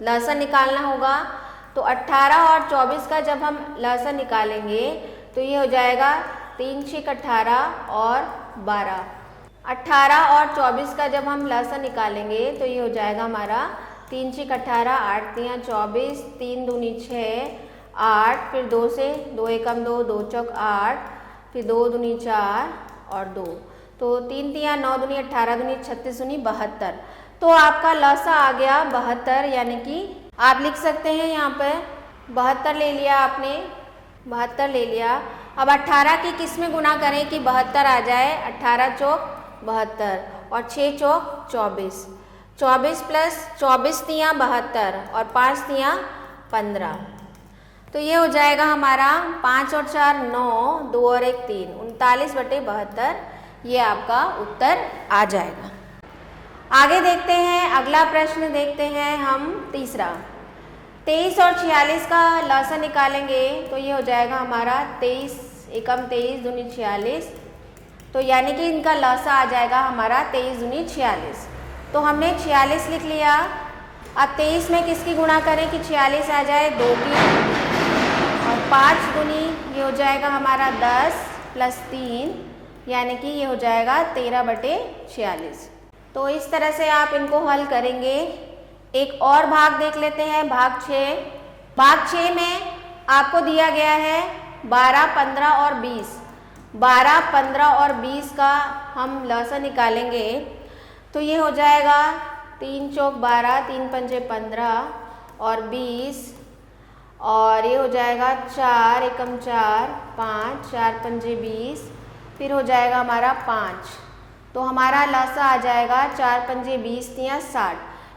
Speaker 1: लसा निकालना होगा। तो 18 और 24 का जब हम लसा निकालेंगे तो ये हो जाएगा 3 6 18 और 12। 18 और 24 का जब हम लसा निकालेंगे तो ये हो जाएगा हमारा 3 6 18, 8 3 24, 3 दूनी 6, 8, फिर 2 से 2 एकम 2, 2 चौक 8, फिर 2 दूनी 4 और 2, तो 3 3 9 दूनी 18 दूनी 36 दूनी 72। तो आपका लसा आ गया 72, यानी कि आप लिख सकते हैं यहाँ पर 72 ले लिया आपने, 72 ले लिया। अब 18 की किस में गुणा करें कि 72 आ जाए, 18 चौक 72 और 6 चौक 24, 24 प्लस 24 तियाँ 72 और 5 तियाँ 15। तो ये हो जाएगा हमारा 5 और 4 9, 2 और 1 3, 39/72। ये आपका उत्तर आ जाएगा। आगे देखते हैं, अगला प्रश्न देखते हैं हम तीसरा। 23 और 46 का लसा निकालेंगे तो ये हो जाएगा हमारा 23 एकम 23 दूनी 46। तो यानी कि इनका लसा आ जाएगा हमारा 23 दूनी 46। तो हमने 46 लिख लिया। अब 23 में किसकी गुणा करें कि 46 आ जाए 2 की, और 5 दूनी ये हो जाएगा हमारा 10 प्लस 3, यानी कि ये हो जाएगा 13/46। तो इस तरह से आप इनको हल करेंगे एक और भाग देख लेते हैं, भाग 6। भाग 6 में आपको दिया गया है 12, 15 और 20। 12, 15 और 20 का हम लसा निकालेंगे तो ये हो जाएगा 3 चौक 12, 3 पंजे 15 और 20, और ये हो जाएगा 4 एकम 4, 5, 4 पंजे 20, फिर हो जाएगा हमारा 5। तो हमारा लसा आ जाएगा 4 पंजे 20 या 60,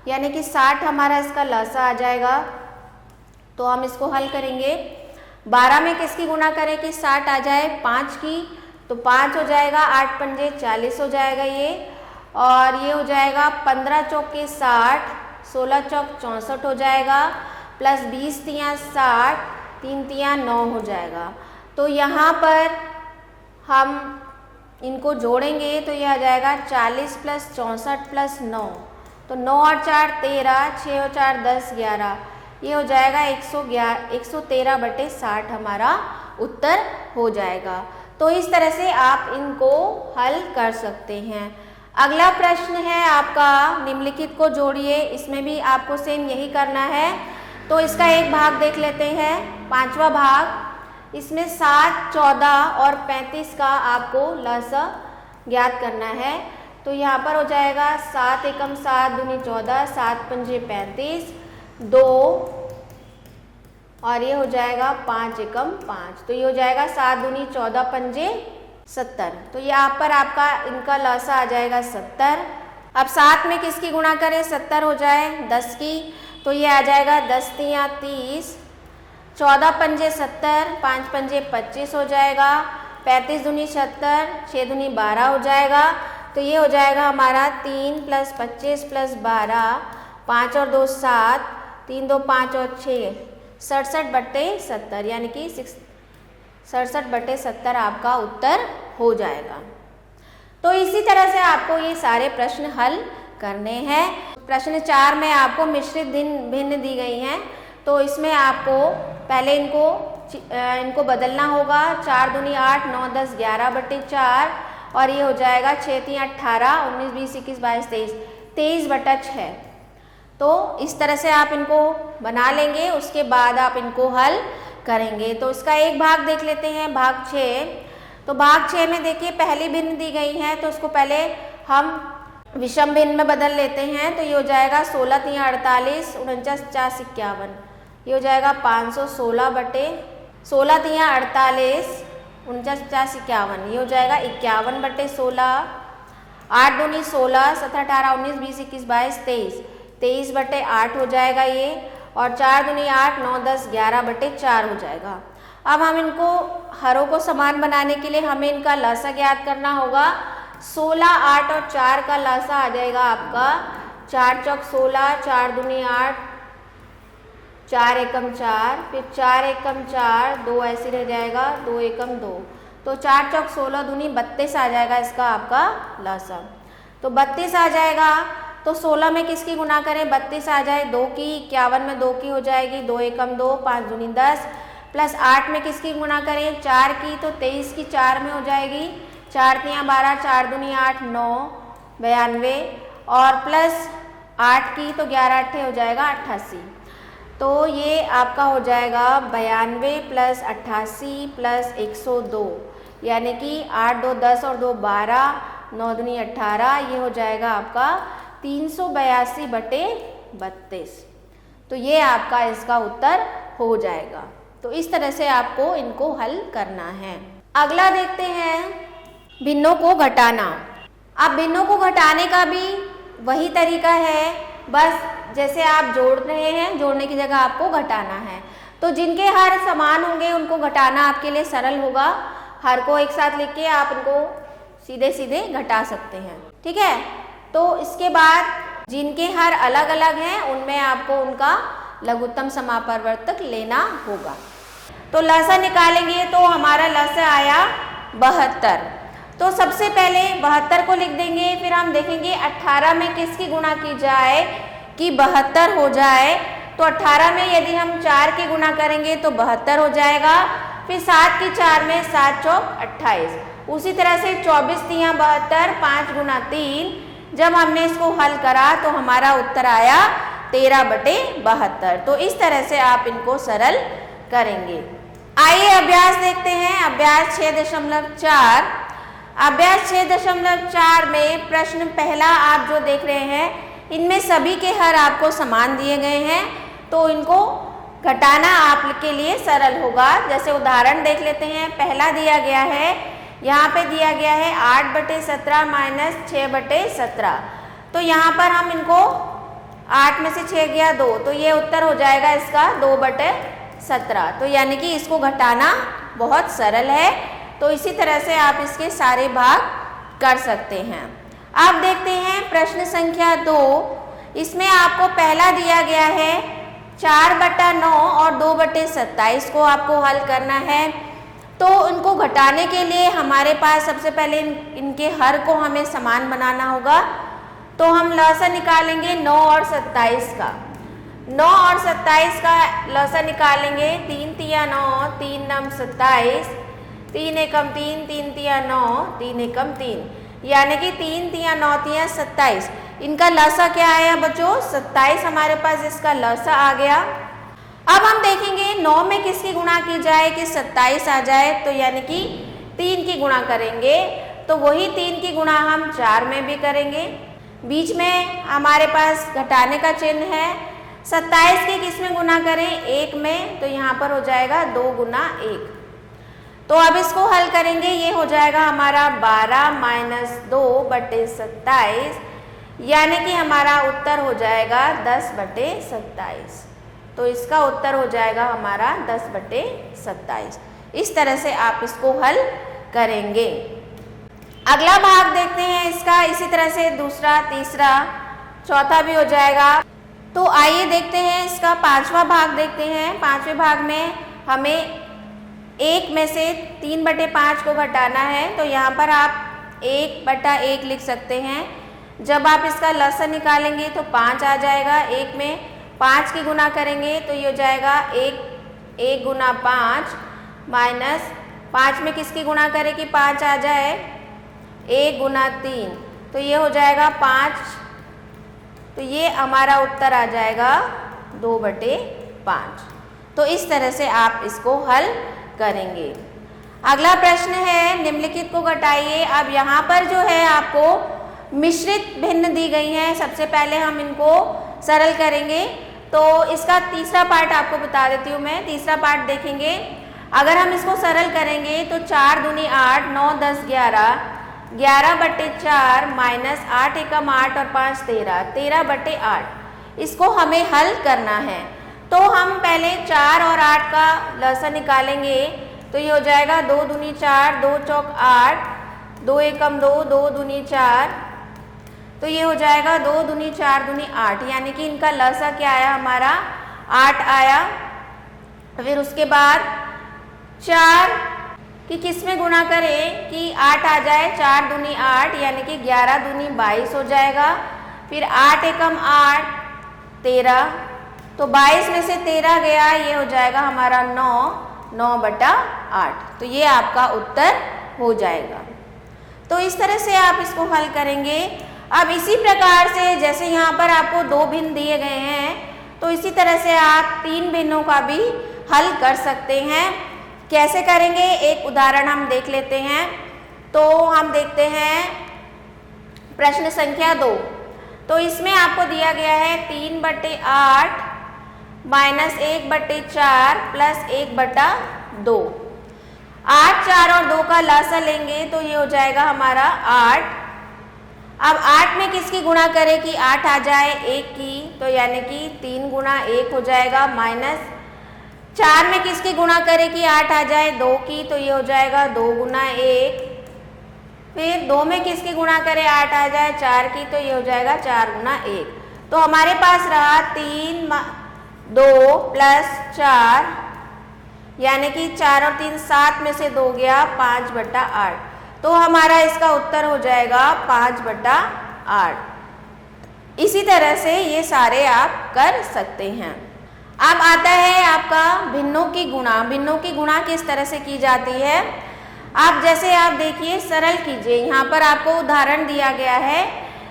Speaker 1: यानी कि 60 हमारा इसका लसा आ जाएगा। तो हम इसको हल करेंगे। 12 में किसकी गुणा करें कि 60 आ जाए? 5 की। तो 5 हो जाएगा, 8 पंजे 40 हो जाएगा ये, और ये हो जाएगा 15 चौक के 60, 16 चौक 64 हो जाएगा, प्लस 20 तिया 60, 3 तिया 9 हो जाएगा। तो यहाँ पर हम इनको जोड़ेंगे तो ये आ जाएगा 40 प्लस 64 प्लस 9, तो 9 और 4 13, 6 और 4 10 11, ये हो जाएगा 113 बटे 60 हमारा उत्तर हो जाएगा। तो इस तरह से आप इनको हल कर सकते हैं। अगला प्रश्न है आपका निम्नलिखित को जोड़िए। इसमें भी आपको सेम यही करना है। तो इसका एक भाग देख लेते हैं, 5वां भाग। इसमें 7, 14 और 35 का आपको लसा ज्ञात करना है। तो यहाँ पर हो जाएगा 7 एकम 7 दूनी 14, 7 पंजे 35, 2, और ये हो जाएगा 5 एकम 5, तो ये हो जाएगा 7 दूनी 14 पंजे 70। तो यहाँ पर आपका इनका लसा आ जाएगा 70। अब 7 में किसकी गुणा करें? 70 हो जाए 10 की, तो ये आ जाएगा 10 तिया 30, 14 पंजे 70, 5 पंजे 25 हो जाएगा, 35 दूनी 76, 6 दूनी 12 हो जाएगा। तो ये हो जाएगा हमारा 3 प्लस 25 प्लस 12, 5 और 2 7, 3 2 5 और 6 67 बटे 70, यानी कि 67 बटे 70 आपका उत्तर हो जाएगा। तो इसी तरह से आपको ये सारे प्रश्न हल करने हैं। प्रश्न 4 में आपको मिश्रित भिन्न दी गई हैं। तो इसमें आपको पहले इनको बदलना होगा। 4 दूनी 8, 9 10 11 बटे 4, और ये हो जाएगा 6 3 18, 19 20 21 22 23, 23 बटा 6। तो इस तरह से आप इनको बना लेंगे, उसके बाद आप इनको हल करेंगे। तो इसका एक भाग देख लेते हैं, भाग 6। तो भाग 6 में देखिए पहली भिन्न दी गई है, तो उसको पहले हम विषम भिन्न में बदल लेते हैं। तो ये हो जाएगा 16 3 48, 49 50 51, ये हो जाएगा 516 बटे 16 3 48, 49 50 51, ये हो जाएगा 51 बटे 16, 8 दूनी 16, 17 18 19 20 21 22 23, 23 बटे 8 हो जाएगा ये, और 4 दूनी 8, 9 10 11 बटे 4 हो जाएगा। अब हम इनको हरों को समान बनाने के लिए हमें इनका लसा ज्ञात करना होगा। 16, 8 और 4 का लसा आ जाएगा आपका 4 चौक 16, 4 दूनी 8, 4 एकम 4, फिर 4 एकम 4, 2 ऐसे रह जाएगा, 2 एकम 2, तो 4 चौक 16 दूनी 32 आ जाएगा इसका आपका लसा। तो 32 आ जाएगा। तो 16 में किसकी गुणा करें? 32 आ जाए 2 की, 51 में 2 की हो जाएगी, 2 एकम 2, 5 दूनी 10, प्लस 8 में किसकी गुणा करें? 4 की, तो 23 की 4 में हो जाएगी, 4 तिया 12, 4 दूनी 8 9 92, और प्लस 8 की, तो 11 8 हो जाएगा 88। तो ये आपका हो जाएगा 92 प्लस 88 प्लस 102, यानी कि 8 2 10 और 2 12, 9 दूनी 18, ये हो जाएगा आपका 382 बटे 32। तो ये आपका इसका उत्तर हो जाएगा। तो इस तरह से आपको इनको हल करना है। अगला देखते हैं भिन्नों को घटाना। अब भिन्नों को घटाने का भी वही तरीका है, बस जैसे आप जोड़ रहे हैं, जोड़ने की जगह आपको घटाना है। तो जिनके हर समान होंगे उनको घटाना आपके लिए सरल होगा। हर को एक साथ लिख के आप इनको सीधे सीधे घटा सकते हैं, ठीक है। तो इसके बाद जिनके हर अलग अलग हैं उनमें आपको उनका लघुत्तम समापवर्तक लेना होगा। तो लसा निकालेंगे तो हमारा लसा आया 72। तो सबसे पहले 72 को लिख देंगे, फिर हम देखेंगे 18 में किसकी गुणा की जाए कि 72 हो जाए। तो 18 में यदि हम 4 की गुणा करेंगे तो 72 हो जाएगा, फिर 7 की 4 में 7 चौक 28, उसी तरह से 24 तिया 72, 5 गुना 3। जब हमने इसको हल करा तो हमारा उत्तर आया 13/72। तो इस तरह से आप इनको सरल करेंगे। आइए अभ्यास देखते हैं। अभ्यास 6.4। अभ्यास 6.4 में प्रश्न पहला आप जो देख रहे हैं, इनमें सभी के हर आपको समान दिए गए हैं, तो इनको घटाना आपके लिए सरल होगा। जैसे उदाहरण देख लेते हैं। पहला दिया गया है, यहाँ पे दिया गया है 8/17 माइनस 6/17। तो यहाँ पर हम इनको 8 में से 6 गया 2, तो ये उत्तर हो जाएगा इसका 2/17। तो यानी कि इसको घटाना बहुत सरल है। तो इसी तरह से आप इसके सारे भाग कर सकते हैं। अब देखते हैं प्रश्न संख्या 2। इसमें आपको पहला दिया गया है 4/9 और 2/27 को आपको हल करना है। तो उनको घटाने के लिए हमारे पास सबसे पहले इनके हर को हमें समान बनाना होगा। तो हम लसा निकालेंगे 9 और 27 का। 9 और 27 का लसा निकालेंगे। 3 तिया 9, 3 नम 27, 3 एकम 3, 3 तिया 9, 3 एकम 3, यानी कि 3 तिया 9 तिया 27। इनका लसा क्या आया बच्चों? 27 हमारे पास इसका लसा आ गया। अब हम देखेंगे 9 में किसकी गुणा की जाए कि 27 आ जाए, तो यानी कि 3 की गुणा करेंगे। तो वही 3 की गुणा हम 4 में भी करेंगे। बीच में हमारे पास घटाने का चिन्ह है। 27 की किस में गुणा करें? 1 में, तो यहाँ पर हो जाएगा 2 गुना 1। तो अब इसको हल करेंगे। ये हो जाएगा हमारा 12 माइनस 2/27, यानी कि हमारा उत्तर हो जाएगा 10/27। तो इसका उत्तर हो जाएगा हमारा 10/27। इस तरह से आप इसको हल करेंगे। अगला भाग देखते हैं इसका। इसी तरह से दूसरा, तीसरा, चौथा भी हो जाएगा। तो आइए देखते हैं इसका 5वां भाग देखते हैं। 5वें भाग में हमें 1 में से 3/5 को घटाना है। तो यहाँ पर आप 1/1 लिख सकते हैं। जब आप इसका लसा निकालेंगे तो 5 आ जाएगा। 1 में 5 की गुना करेंगे तो ये हो जाएगा 1 गुना 5 माइनस 5 में किसकी गुणा करें कि 5 आ जाए? 1 गुना 3, तो ये हो जाएगा 5। तो ये हमारा उत्तर आ जाएगा 2/5। तो इस तरह से आप इसको हल करेंगे। अगला प्रश्न है निम्नलिखित को घटाइए। अब यहाँ पर जो है आपको मिश्रित भिन्न दी गई हैं। सबसे पहले हम इनको सरल करेंगे। तो इसका तीसरा पार्ट आपको बता देती हूँ मैं। तीसरा पार्ट देखेंगे। अगर हम इसको सरल करेंगे तो 4 दूनी 8, 9 10 11, 11/4 माइनस 8 एकम 8 और 5 13, 13/8। इसको हमें हल करना है। तो हम पहले 4 और 8 का लसा निकालेंगे। तो ये हो जाएगा 2 दूनी 4, 2 चौक 8, 2 एकम 2, 2 दूनी 4। तो ये हो जाएगा 2 दूनी 4 दूनी 8, यानी कि इनका लसा क्या आया हमारा? 8 आया। फिर उसके बाद 4 की किस में गुणा करें कि 8 आ जाए? 4 दूनी 8, यानी कि 11 दूनी 22 हो जाएगा। फिर 8 एकम 8 13, तो 22 में से 13 गया, ये हो जाएगा हमारा 9/8। तो ये आपका उत्तर हो जाएगा। तो इस तरह से आप इसको हल करेंगे। अब इसी प्रकार से जैसे यहाँ पर आपको 2 भिन्न दिए गए हैं, तो इसी तरह से आप 3 भिन्नों का भी हल कर सकते हैं। कैसे करेंगे एक उदाहरण हम देख लेते हैं। तो हम देखते हैं प्रश्न संख्या 2। तो इसमें आपको दिया गया है 3/8 माइनस 1/4 प्लस 1/2। 8, 4 और 2 का लसा लेंगे तो ये हो जाएगा हमारा 8। अब 8 में किसकी गुणा करें कि 8 आ जाए? 1 की, तो यानी कि 3 गुना 1 हो जाएगा। माइनस 4 में किसकी गुणा करें कि 8 आ जाए? 2 की, तो ये हो जाएगा 2 गुना 1। फिर 2 में किसकी गुणा करें 8 आ जाए? 4 की, तो ये हो जाएगा 4 गुना 1। तो हमारे पास रहा 3 2 प्लस 4, यानी कि 4 और 3 7 में से 2 गया 5/8। तो हमारा इसका उत्तर हो जाएगा 5/8। इसी तरह से ये सारे आप कर सकते हैं। अब आता है आपका भिन्नों की गुणा। भिन्नों की गुणा किस तरह से की जाती है? आप जैसे आप देखिए, सरल कीजिए। यहाँ पर आपको उदाहरण दिया गया है,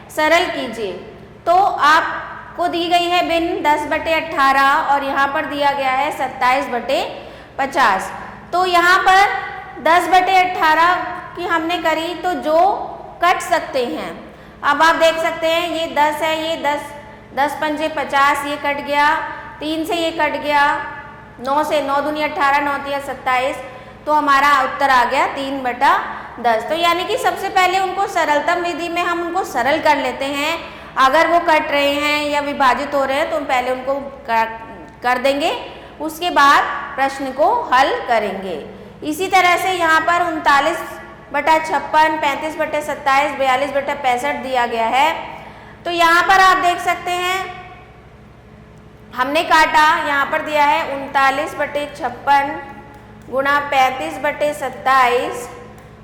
Speaker 1: सरल कीजिए। तो आप को दी गई है भिन्न 10/18 और यहाँ पर दिया गया है 27/50। तो यहाँ पर 10/18 की हमने करी तो जो कट सकते हैं, अब आप देख सकते हैं ये 10 है, ये 10 पंजे 50, ये कट गया, 3 से ये कट गया, 9 से 9 दूनी 18, 9 तिया 27, तो हमारा उत्तर आ गया 3/10। तो यानी कि सबसे पहले उनको सरलतम विधि में हम उनको सरल कर लेते हैं। अगर वो कट रहे हैं या विभाजित हो रहे हैं तो हम पहले उनको कर देंगे, उसके बाद प्रश्न को हल करेंगे। इसी तरह से यहाँ पर 39/56, 35/27, 42/65 दिया गया है। तो यहाँ पर आप देख सकते हैं हमने काटा, यहाँ पर दिया है 39/56 गुणा 35/27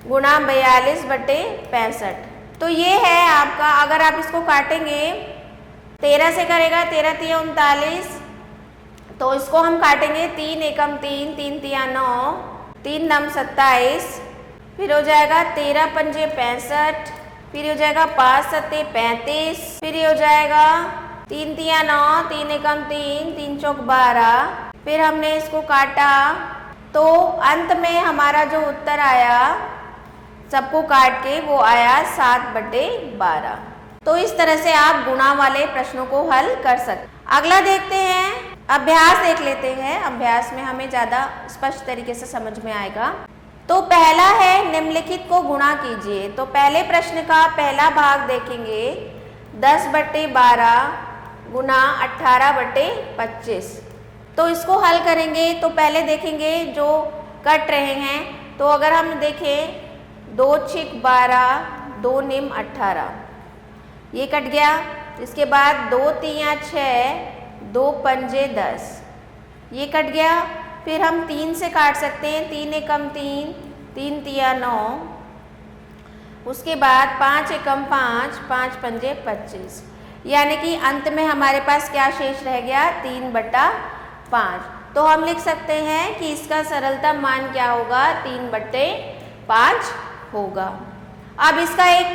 Speaker 1: गुणा 42/65। तो ये है आपका, अगर आप इसको काटेंगे 13 से करेगा, 13 तिया 39, तो इसको हम काटेंगे 3 एकम 3, 3 तिया 9, 3 नम 27, फिर हो जाएगा 13 पंजे 65, फिर हो जाएगा 5 सत्ते 35, फिर हो जाएगा 3 तिया 9, 3 एकम 3, 3 चौक 12, फिर हमने इसको काटा तो अंत में हमारा जो उत्तर आया सबको काट के वो आया 7/12। तो इस तरह से आप गुणा वाले प्रश्नों को हल कर सकते। अगला देखते हैं, अभ्यास देख लेते हैं। अभ्यास में हमें ज़्यादा स्पष्ट तरीके से समझ में आएगा। तो पहला है निम्नलिखित को गुणा कीजिए। तो पहले प्रश्न का पहला भाग देखेंगे 10/12 गुणा 18/25। तो इसको हल करेंगे तो पहले देखेंगे जो कट रहे हैं। तो अगर हम देखें 2 छिक 12, 2 निम 18, ये कट गया। इसके बाद 2 तिया 6, 2 पंजे 10, ये कट गया। फिर हम 3 से काट सकते हैं, 3 एकम 3, 3 तिया 9, उसके बाद 5 एकम 5, 5 पंजे 25, यानी कि अंत में हमारे पास क्या शेष रह गया 3/5। तो हम लिख सकते हैं कि इसका सरलतम मान क्या होगा 3/5 होगा। अब इसका एक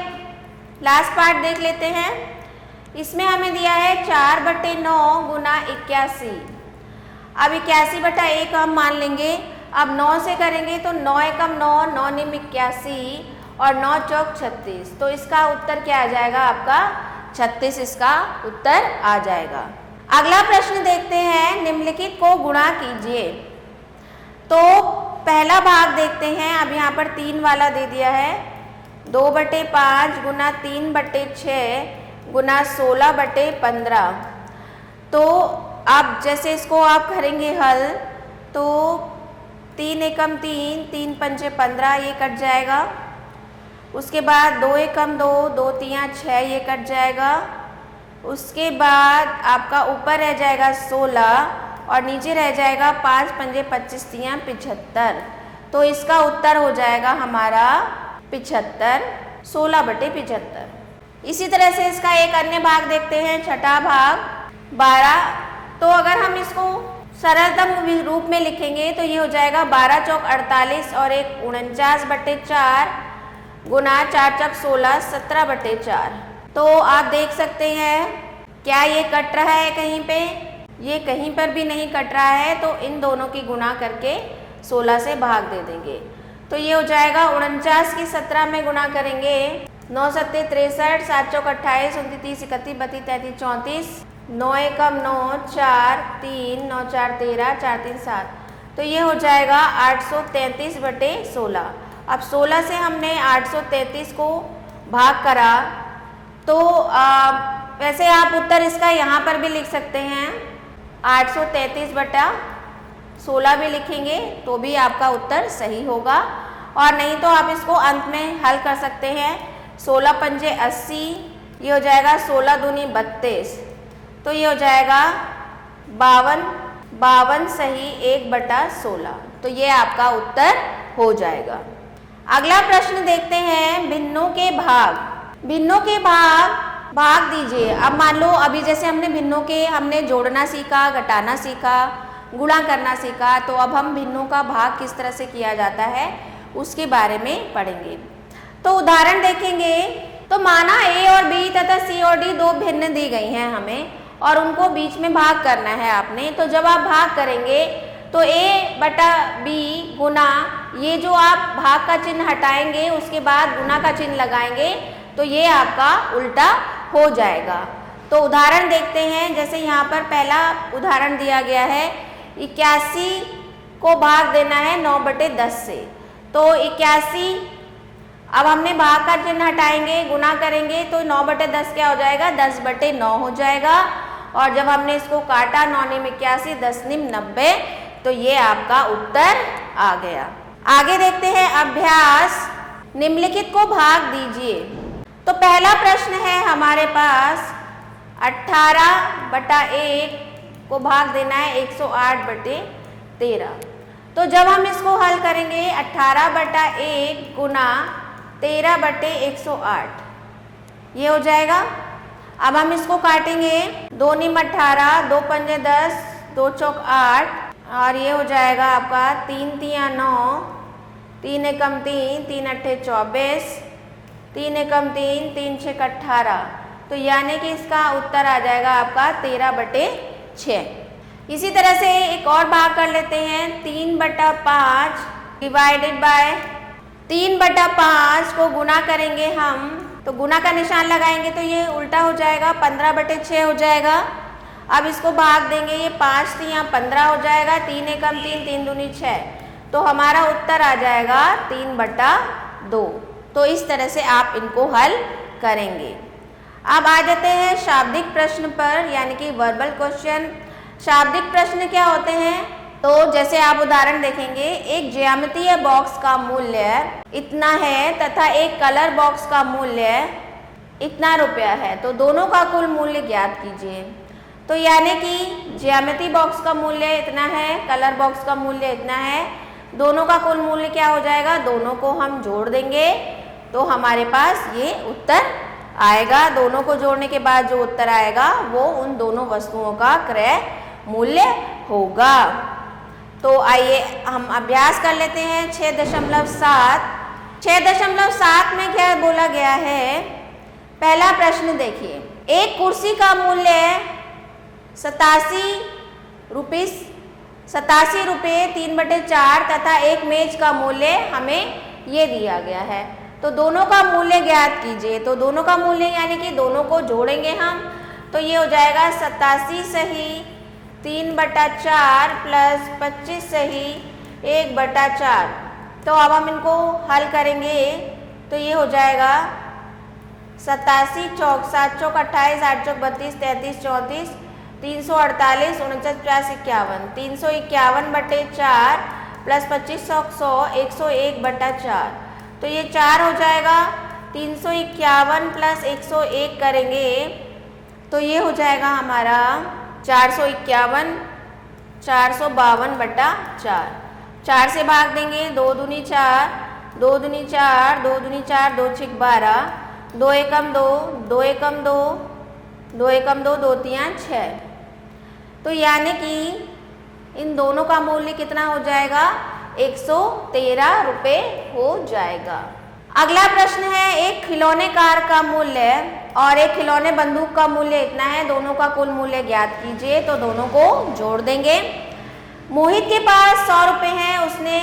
Speaker 1: लास्ट पार्ट देख लेते हैं। इसमें हमें दिया है 4/9 गुणा 81। अब 81/1 हम मान लेंगे। अब 9 से करेंगे तो 9 एकम 9, 9 निम 81 और 9 चौक 36। तो इसका उत्तर क्या आ जाएगा आपका 36, इसका उत्तर आ जाएगा। अगला प्रश्न देखते हैं, निम्नलिखित को गुणा कीजिए। तो पहला भाग देखते हैं। अब यहाँ पर 3 वाला दे दिया है 2/5 गुणा 3/6 गुणा 16/15। तो अब जैसे इसको आप करेंगे हल तो 3 एकम 3, 3 पंजे 15, ये कट जाएगा। उसके बाद 2 एकम 2, 2 तिया 6, ये कट जाएगा। उसके बाद आपका ऊपर रह जाएगा 16 और नीचे रह जाएगा 5 पंजे 25 तिया 75। तो इसका उत्तर हो जाएगा हमारा 75, 16/75। इसी तरह से इसका एक अन्य भाग देखते हैं, छठा भाग 12। तो अगर हम इसको सरलतम रूप में लिखेंगे तो ये हो जाएगा 12 चौक 48 और 1 49/4 गुणा 4 चौक 16, 17/4। तो आप देख सकते हैं क्या ये कट रहा है कहीं पे? ये कहीं पर भी नहीं कट रहा है। तो इन दोनों की गुणा करके 16 से भाग दे देंगे। तो ये हो जाएगा 49 की 17 में गुणा करेंगे 9 सत्ते 63, 7 चौक 28, 29, 31, 32, 33, 34, 9 एकम 9, 4, 3, 9 4 13, 4 3 7। तो ये हो जाएगा 833/16। अब 16 से हमने 833 को भाग करा तो वैसे आप उत्तर इसका यहाँ पर भी लिख सकते हैं 833/16 भी लिखेंगे तो भी आपका उत्तर सही होगा। और नहीं तो आप इसको अंत में हल कर सकते हैं। 16 पंजे 80, ये हो जाएगा 16 दूनी 32। तो ये हो जाएगा 52 सही 1/16। तो ये आपका उत्तर हो जाएगा। अगला प्रश्न देखते हैं, भिन्नों के भाग। भिन्नों के भाग दीजिए। अब मान लो अभी जैसे हमने भिन्नों के हमने जोड़ना सीखा, घटाना सीखा, गुणा करना सीखा। तो अब हम भिन्नों का भाग किस तरह से किया जाता है उसके बारे में पढ़ेंगे। तो उदाहरण देखेंगे। तो माना A और B तथा C और D दो भिन्न दी गई हैं हमें और उनको बीच में भाग करना है आपने। तो जब आप भाग करेंगे तो a बटा b गुना ये जो आप भाग का चिन्ह हटाएंगे उसके बाद गुना का चिन्ह लगाएंगे तो ये आपका उल्टा हो जाएगा। तो उदाहरण देखते हैं, जैसे यहाँ पर पहला उदाहरण दिया गया है 81 को भाग देना है 9/10 से। तो 81, अब हमने भाग का चिन्ह हटाएंगे, गुना करेंगे तो 9/10 क्या हो जाएगा, 10/9 हो जाएगा। और जब हमने इसको काटा 9 × 81, 10 × 90, तो ये आपका उत्तर आ गया। आगे देखते हैं अभ्यास, निम्नलिखित को भाग दीजिए। तो पहला प्रश्न है हमारे पास 18/1 को भाग देना है 108/13। तो जब हम इसको हल करेंगे 18/1 गुना 13/108 ये हो जाएगा। अब हम इसको काटेंगे, 2 × 18, 2 × 10, 2 × 8 और ये हो जाएगा आपका 3 × 3 = 9, 3 × 3, 3 × 8 = 24, 3 × 3, 3 × 6 = 18। तो यानी कि इसका उत्तर आ जाएगा आपका 13/6। इसी तरह से एक और भाग कर लेते हैं, 3/5 डिवाइडेड बाय 3/5 को गुना करेंगे हम, तो गुना का निशान लगाएंगे तो ये उल्टा हो जाएगा, 15/6 हो जाएगा। अब इसको भाग देंगे, ये 5 × 3 = 15 हो जाएगा, 3 × 3, 3 दूनी 6, तो हमारा उत्तर आ जाएगा 3/2। तो इस तरह से आप इनको हल करेंगे। अब आ जाते हैं शाब्दिक प्रश्न पर, यानी कि वर्बल क्वेश्चन। शाब्दिक प्रश्न क्या होते हैं, तो जैसे आप उदाहरण देखेंगे, एक ज्यामितीय बॉक्स का मूल्य इतना है तथा एक कलर बॉक्स का मूल्य इतना रुपया है, तो दोनों का कुल मूल्य ज्ञात कीजिए। तो यानी कि ज्यामिति बॉक्स का मूल्य इतना है, कलर बॉक्स का मूल्य इतना है, दोनों का कुल मूल्य क्या हो जाएगा, दोनों को हम जोड़ देंगे तो हमारे पास ये उत्तर आएगा। दोनों को जोड़ने के बाद जो उत्तर आएगा वो उन दोनों वस्तुओं का क्रय मूल्य होगा। तो आइए हम अभ्यास कर लेते हैं 6.7। 6.7 में क्या बोला गया है, पहला प्रश्न देखिए, एक कुर्सी का मूल्य 87 रुपये 3/4 तथा एक मेज का मूल्य हमें ये दिया गया है। तो दोनों का मूल्य ज्ञात कीजिए। तो दोनों का मूल्य यानी कि दोनों को जोड़ेंगे हम, तो ये हो जाएगा 87 सही 3/4 प्लस 25 सही 1/4। तो अब हम इनको हल करेंगे तो ये हो जाएगा 87 चौक 7 चौक 28 8 चौक 32 33 34 348 49 50 51 351/4 प्लस 25 100 101/4। तो ये 4 हो जाएगा, 351 प्लस 101 करेंगे तो ये हो जाएगा हमारा 451 452/4। 4 से भाग देंगे, 2 दूनी 4, 2 दूनी 4, 2 दूनी 4, 2 × 12, 2 एकम 2, 2 एकम 2, 2 एकम 2, 2 × 6। तो यानी कि इन दोनों का मूल्य कितना हो जाएगा, 113 रुपये हो जाएगा। अगला प्रश्न है, एक खिलौने कार का मूल्य और एक खिलौने बंदूक का मूल्य इतना है, दोनों का कुल मूल्य ज्ञात कीजिए। तो दोनों को जोड़ देंगे। मोहित के पास 100 रुपये हैं, उसने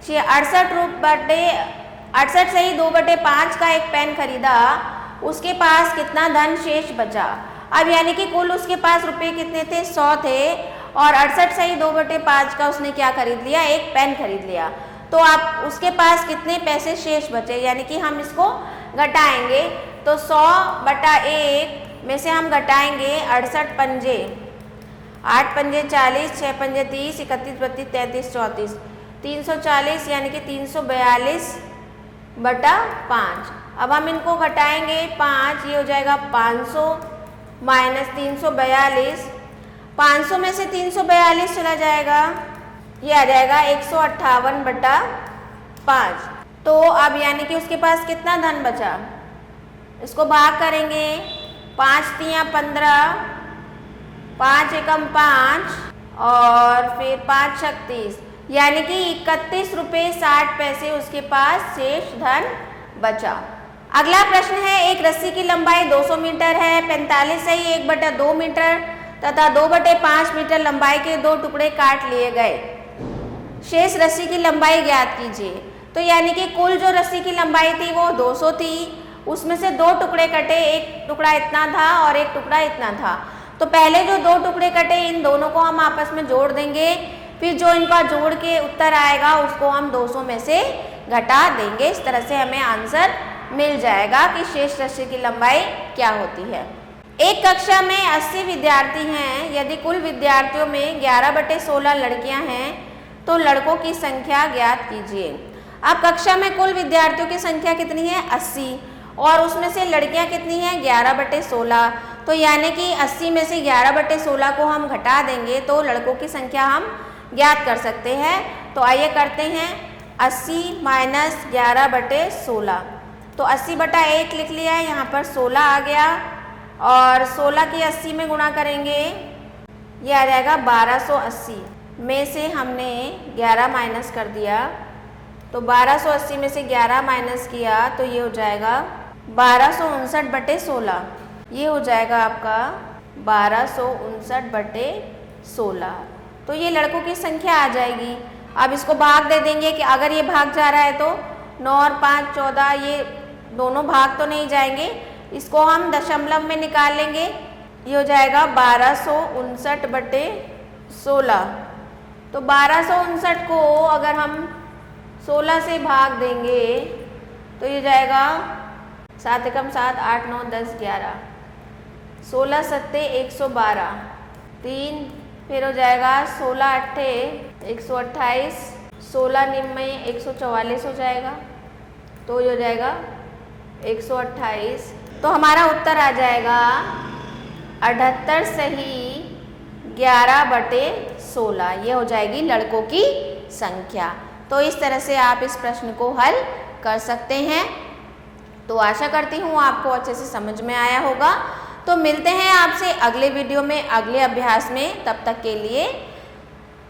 Speaker 1: 68 से ही 2/5 का एक पेन खरीदा, उसके पास कितना धन शेष बचा। अब यानी कि कुल उसके पास रुपये कितने थे, 100 थे, और 68 से ही 2/5 का उसने क्या खरीद लिया, एक पेन खरीद लिया। तो आप उसके पास कितने पैसे शेष बचे, यानी कि हम इसको घटाएंगे। तो 100/1 में से हम घटाएंगे 68 पंजे, 8 पंजे 40, 6 पंजे 30, 31 32 33 34, 340 यानी कि 342/5। अब हम इनको घटाएंगे 5, ये हो जाएगा 500 माइनस 342, 500 में से 342 चला जाएगा, ये आ जाएगा 158/5। तो अब यानी कि उसके पास कितना धन बचा, इसको भाग करेंगे, 5 × 3 = 15, 5 एकम 5 और फिर 5 × 36, यानी कि 31 रुपये 60 पैसे उसके पास शेष धन बचा। अगला प्रश्न है, एक रस्सी की लंबाई 200 मीटर है, 45 से ही 1/2 मीटर तथा 2/5 मीटर लंबाई के दो टुकड़े काट लिए गए, शेष रस्सी की लंबाई ज्ञात कीजिए। तो यानी कि कुल जो रस्सी की लंबाई थी वो 200 थी, उसमें से दो टुकड़े कटे, एक टुकड़ा इतना था और एक टुकड़ा इतना था। तो पहले जो दो टुकड़े कटे इन दोनों को हम आपस में जोड़ देंगे, फिर जो इनका जोड़ के उत्तर आएगा उसको हम 200 में से घटा देंगे। इस तरह से हमें आंसर मिल जाएगा कि शेष रस्सी की लंबाई क्या होती है। एक कक्षा में 80 विद्यार्थी हैं, यदि कुल विद्यार्थियों में 11/16 लड़कियां हैं तो लड़कों की संख्या ज्ञात कीजिए। अब कक्षा में कुल विद्यार्थियों की संख्या कितनी है? 80, और उसमें से लड़कियां कितनी हैं? 11/16। तो यानी कि 80 में से 11/16 को हम घटा देंगे तो लड़कों की संख्या हम ज्ञात कर सकते हैं। तो आइए करते हैं, 80 माइनस 11/16, तो 80/1 लिख लिया है, यहाँ पर 16 आ गया और 16 की 80 में गुणा करेंगे, ये आ जाएगा 1280 में से हमने 11 माइनस कर दिया, तो 1280 में से 11 माइनस किया तो ये हो जाएगा 1259/16, ये हो जाएगा आपका 1259/16। तो ये लड़कों की संख्या आ जाएगी। अब इसको भाग दे देंगे कि अगर ये भाग जा रहा है तो 9 और 5 14, ये दोनों भाग तो नहीं जाएंगे, इसको हम दशमलव में निकाल लेंगे, ये हो जाएगा 1259/16। तो 1259 को अगर हम 16 से भाग देंगे तो ये जाएगा 7 एकम 7, 8 9 10 11, 16 सत्ते 112, 3 फिर हो जाएगा 16 अट्ठे 128, 16 निम्न 144 हो जाएगा, तो ये हो जाएगा 128। तो हमारा उत्तर आ जाएगा 78 सही 11/16, ये हो जाएगी लड़कों की संख्या। तो इस तरह से आप इस प्रश्न को हल कर सकते हैं। तो आशा करती हूँ आपको अच्छे से समझ में आया होगा। तो मिलते हैं आपसे अगले वीडियो में, अगले अभ्यास में। तब तक के लिए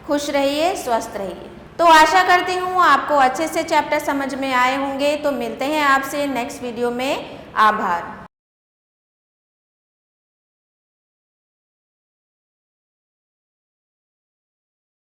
Speaker 1: खुश रहिए, स्वस्थ रहिए। तो आशा करती हूँ आपको अच्छे से चैप्टर समझ में आए होंगे। तो मिलते हैं आपसे नेक्स्ट वीडियो में। आभार।